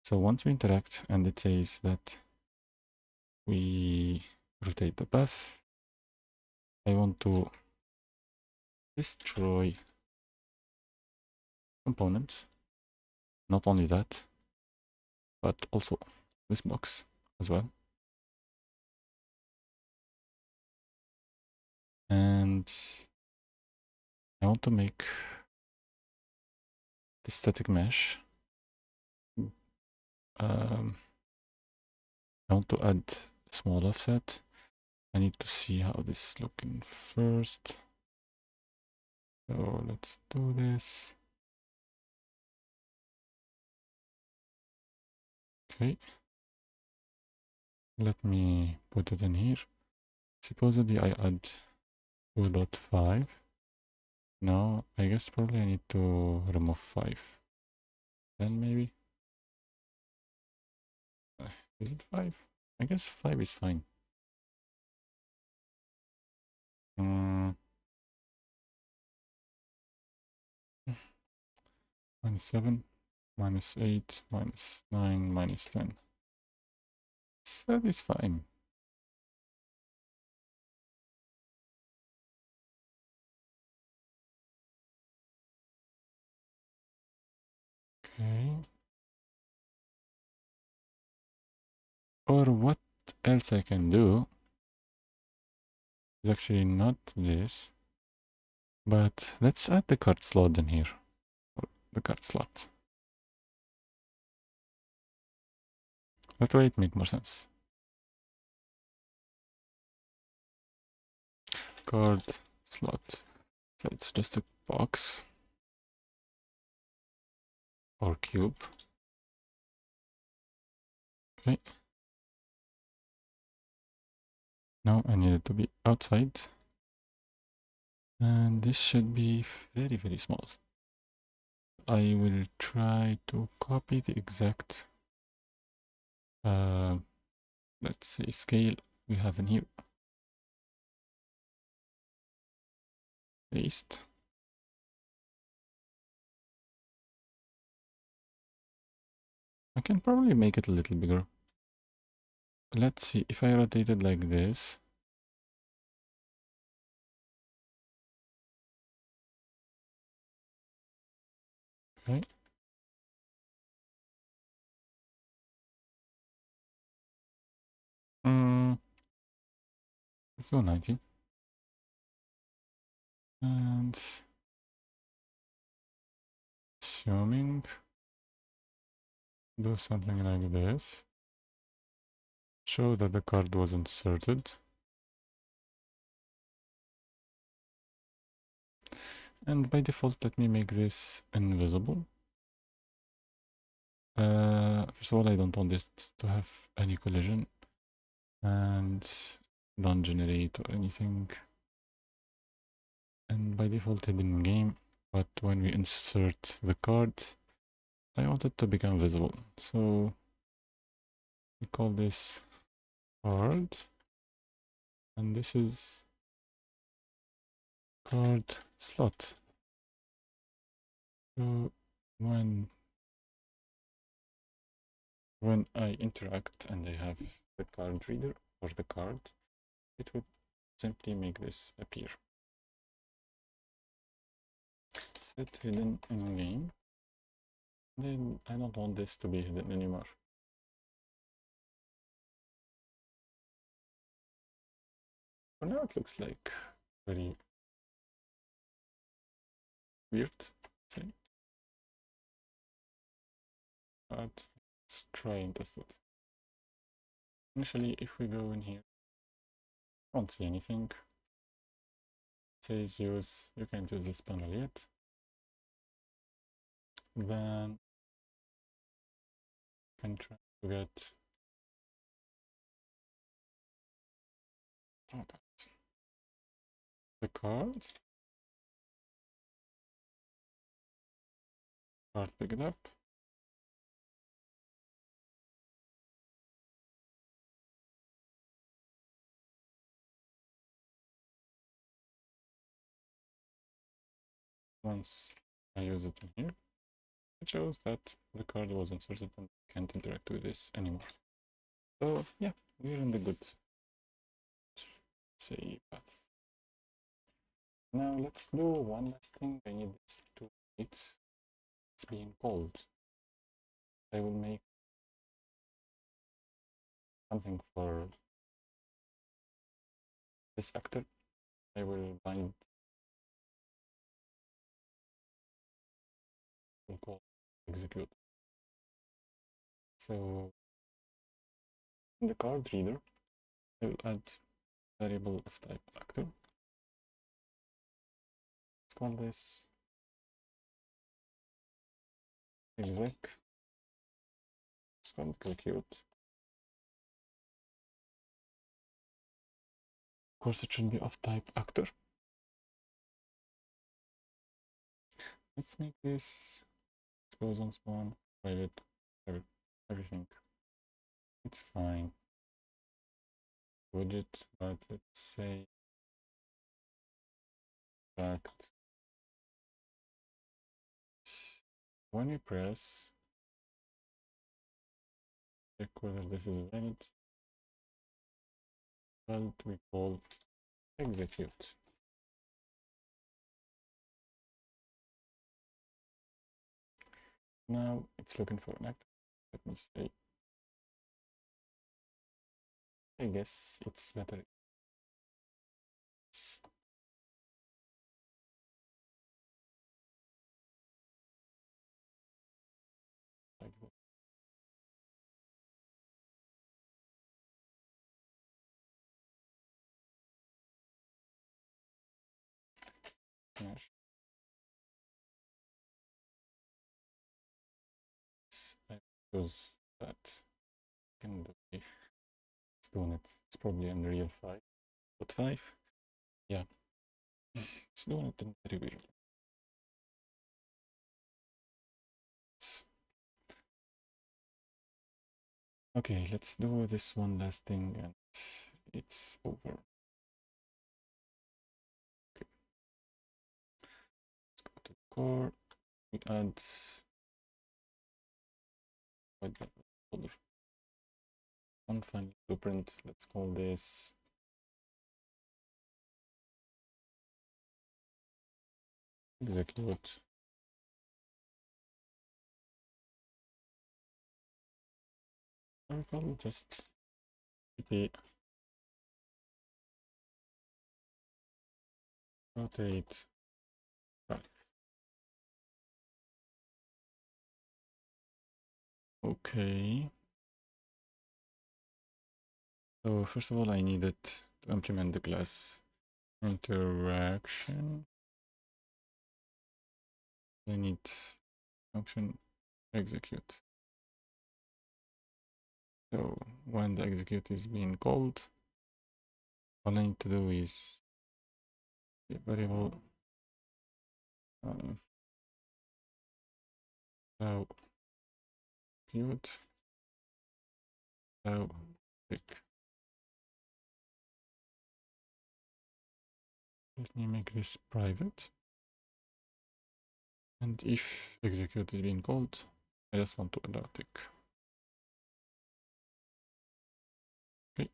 S1: So once we interact and it says that we rotate the path, I want to destroy components. Not only that, but also this box as well. And I want to make the static mesh. I want to add a small offset. I need to see how this is looking first. So let's do this. Okay. Let me put it in here. Supposedly I add 2.5. Now I guess probably I need to remove 5. Then maybe. Is it 5? I guess 5 is fine. -7, -8, -9, -10. That is fine. Okay. Or what else I can do is actually not this, but let's add the card slot in here. The card slot. That way it makes more sense. Card slot. So it's just a box or cube. Okay. Now I need it to be outside. And this should be very, very small. I will try to copy the exact, let's say, scale we have in here. Paste. I can probably make it a little bigger. Let's see, if I rotate it like this. Okay. Let's go 90. And assuming do something like this, show that the card was inserted. And by default, let me make this invisible. First of all, I don't want this to have any collision, and don't generate or anything. And by default, hidden game, but when we insert the card, I want it to become visible. So we call this card, and this is card slot. So when I interact and I have the card reader or the card, it would simply make this appear. Set hidden in game. Then I don't want this to be hidden anymore. For now, it looks like very weird thing. But let's try and test it. Initially, if we go in here, I don't see anything. It says use, you can't use this panel yet. Then you can try to get the card picked up. Once I use it in here, it shows that the card was inserted and can't interact with this anymore. So yeah, we're in the good, say, path. Now let's do one last thing. I need this to wait. It's being called. I will make something for this actor. I will bind, we'll call execute. So in the card reader, I will add variable of type actor. Let's call this exec. Let's call it execute. Of course, it should be of type actor. Let's make this expose on spawn, private, everything. It's fine. Widget, but let's say fact. When we press, check whether this is valid. Valid, we call execute. Now it's looking for an actor. Let me say, I guess it's better. Like that. Finish. I choose that in the way it's doing it. It's probably Unreal 5. But 5? Yeah. It's doing it in very weird. Okay, let's do this one last thing and it's over. Okay. Let's go to the core. We add folder. One final blueprint. Let's call this execute. I will just repeat. Rotate Right. Okay. So first of all, I needed to implement the class interaction. I need function execute. So when the execute is being called, all I need to do is the variable so execute so pick. Let me make this private. And if execute is being called, I just want to allow tick. Okay.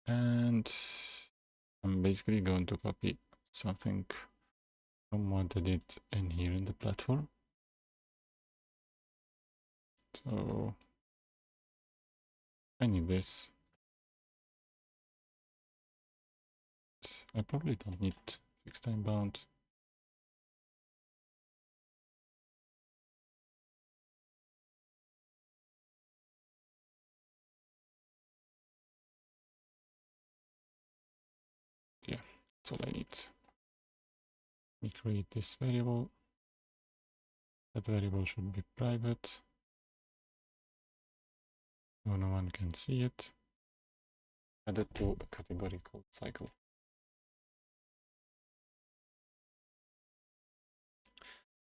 S1: And I'm basically going to copy something from what I did in here in the platform. So I need this. I probably don't need fixed time bound. Yeah, that's all I need. Let me create this variable. That variable should be private, so no one can see it. Add it to a category called cycle.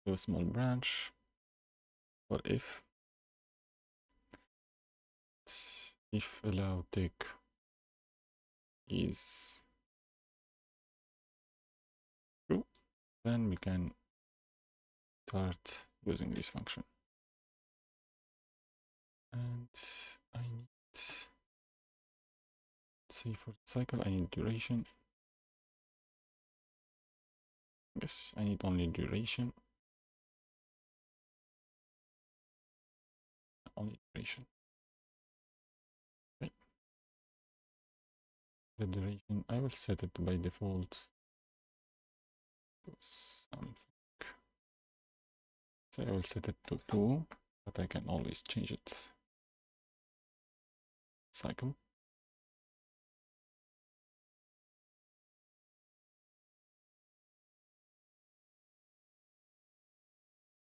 S1: Do a small branch for if allow tick is true, then we can start using this function. And I need, let's say for the cycle, I need duration. Yes, I need only duration. Only duration. Okay. The duration, I will set it by default to something. So I will set it to 2, but I can always change it. Cycle.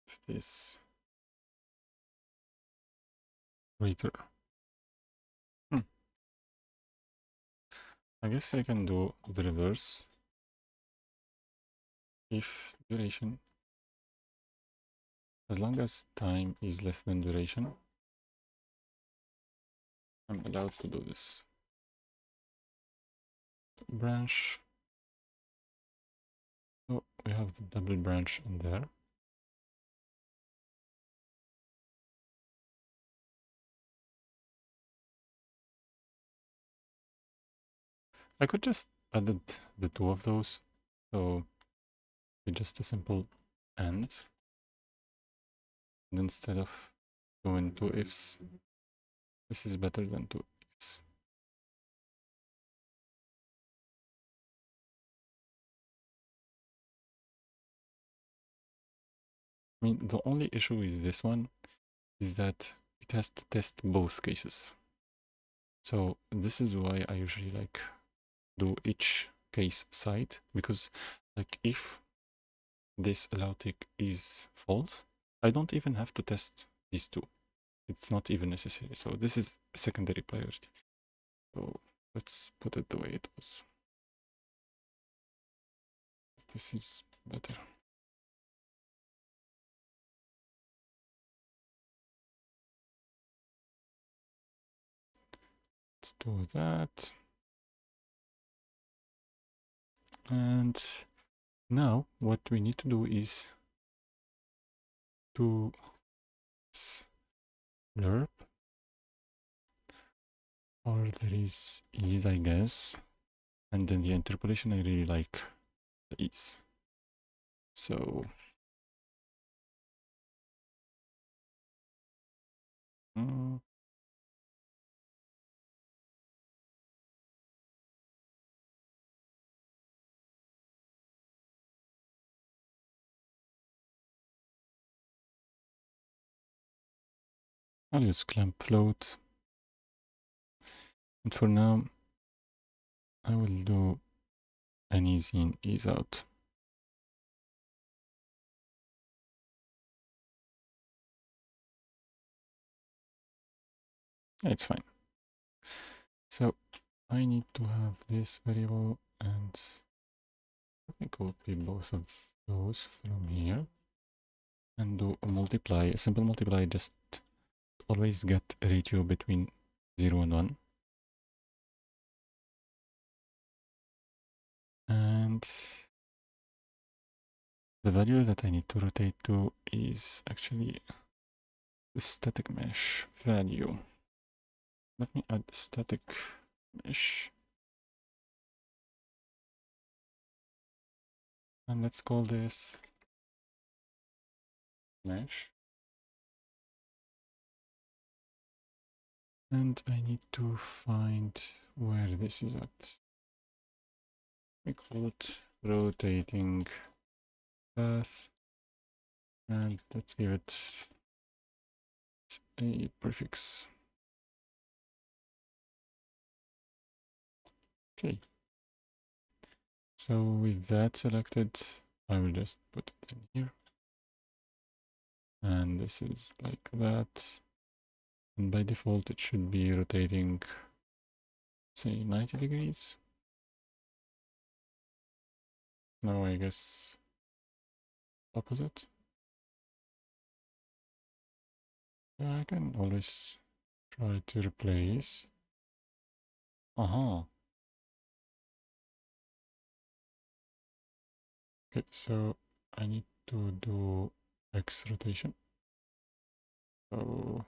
S1: If this greater. I guess I can do the reverse. If duration, as long as time is less than duration, I'm allowed to do this. Branch. So we have the double branch in there. I could just added the two of those. So with just a simple AND. And instead of doing 2 ifs, this is better than 2 ifs. I mean, the only issue with this one is that it has to test both cases. So this is why I usually like do each case side, because like if this allow tick is false, I don't even have to test these two. It's not even necessary. So this is a secondary priority. So let's put it the way it was. This is better. Let's do that. And now what we need to do is to lerp, or there is is, I guess, and then the interpolation, I really like the is. So I'll use clamp float. And for now, I will do an ease in, ease out. It's fine. So I need to have this variable, and let me copy both of those from here and do a multiply, a simple multiply, just always get a ratio between 0 and 1. And the value that I need to rotate to is actually the static mesh value. Let me add static mesh. And let's call this mesh. And I need to find where this is at. We call it rotating path. And let's give it a prefix. Okay. So with that selected, I will just put it in here. And this is like that. And by default, it should be rotating, say, 90 degrees. Now I guess opposite. Yeah, I can always try to replace. Okay, so I need to do X rotation. So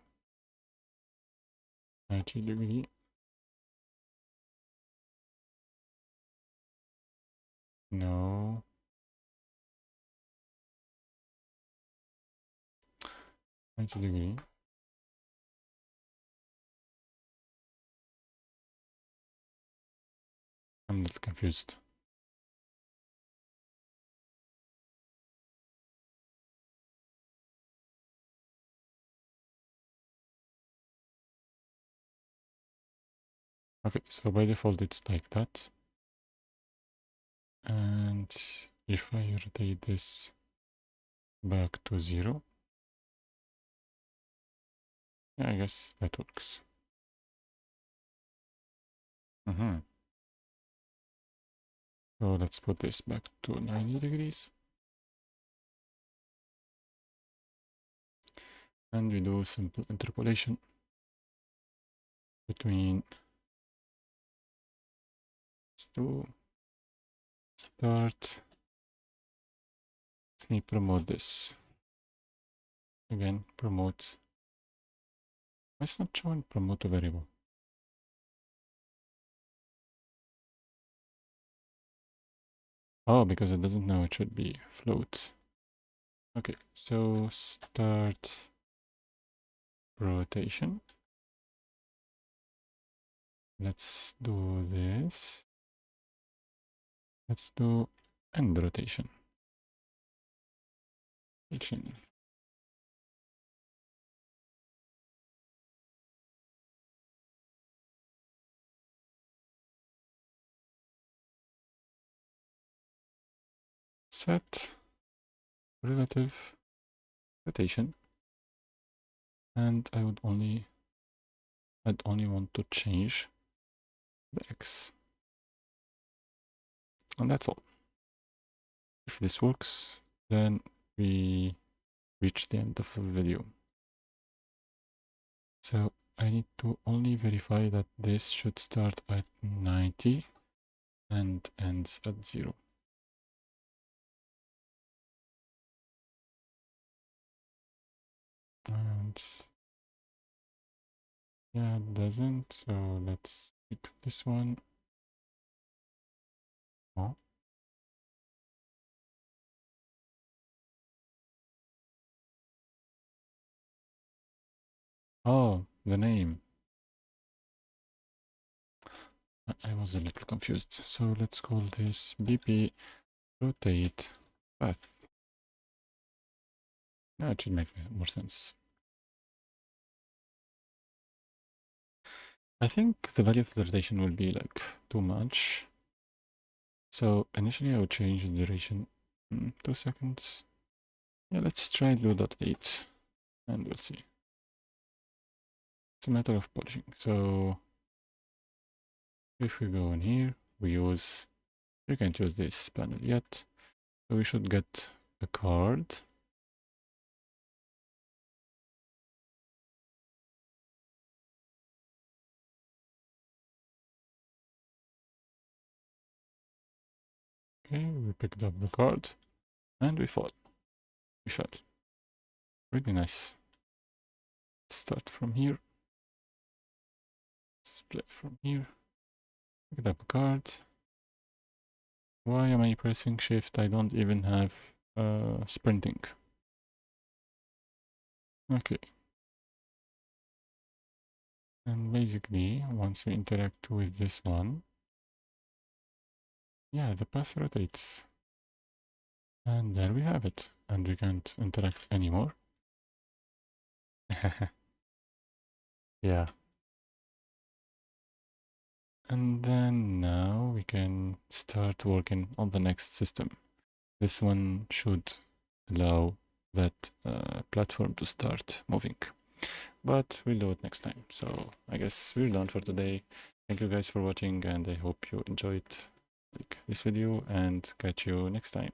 S1: 90 degree. No. Ninety degree. I'm a little confused. Okay, so by default it's like that. And if I rotate this back to 0, yeah, I guess that works. So let's put this back to 90 degrees. And we do simple interpolation between two. Start. Let me promote this. Again, promote. Why it's not showing promote a variable? Oh, because it doesn't know it should be float. Okay, so start rotation. Let's do this. Let's do end rotation. Set relative rotation. And I'd only want to change the X. And that's all. If this works, then we reach the end of the video. So I need to only verify that this should start at 90 and ends at 0. And yeah, it doesn't. So let's pick this one. Oh. Oh, the name. I was a little confused. So let's call this BP rotate path. Now it should make more sense. I think the value of the rotation will be like too much. So initially I would change the duration 2 seconds. Yeah, let's try do .8 and we'll see. It's a matter of polishing. So if we go in here, you can't use this panel yet. So we should get a card. Okay, we picked up the card and we fall. We fell. Really nice. Let's start from here. Split from here. Pick up a card. Why am I pressing shift? I don't even have sprinting. Okay. And basically, once we interact with this one, yeah, the path rotates. And there we have it. And we can't interact anymore. Yeah. And then now we can start working on the next system. This one should allow that platform to start moving. But we'll do it next time. So I guess we're done for today. Thank you guys for watching and I hope you enjoyed this video and catch you next time.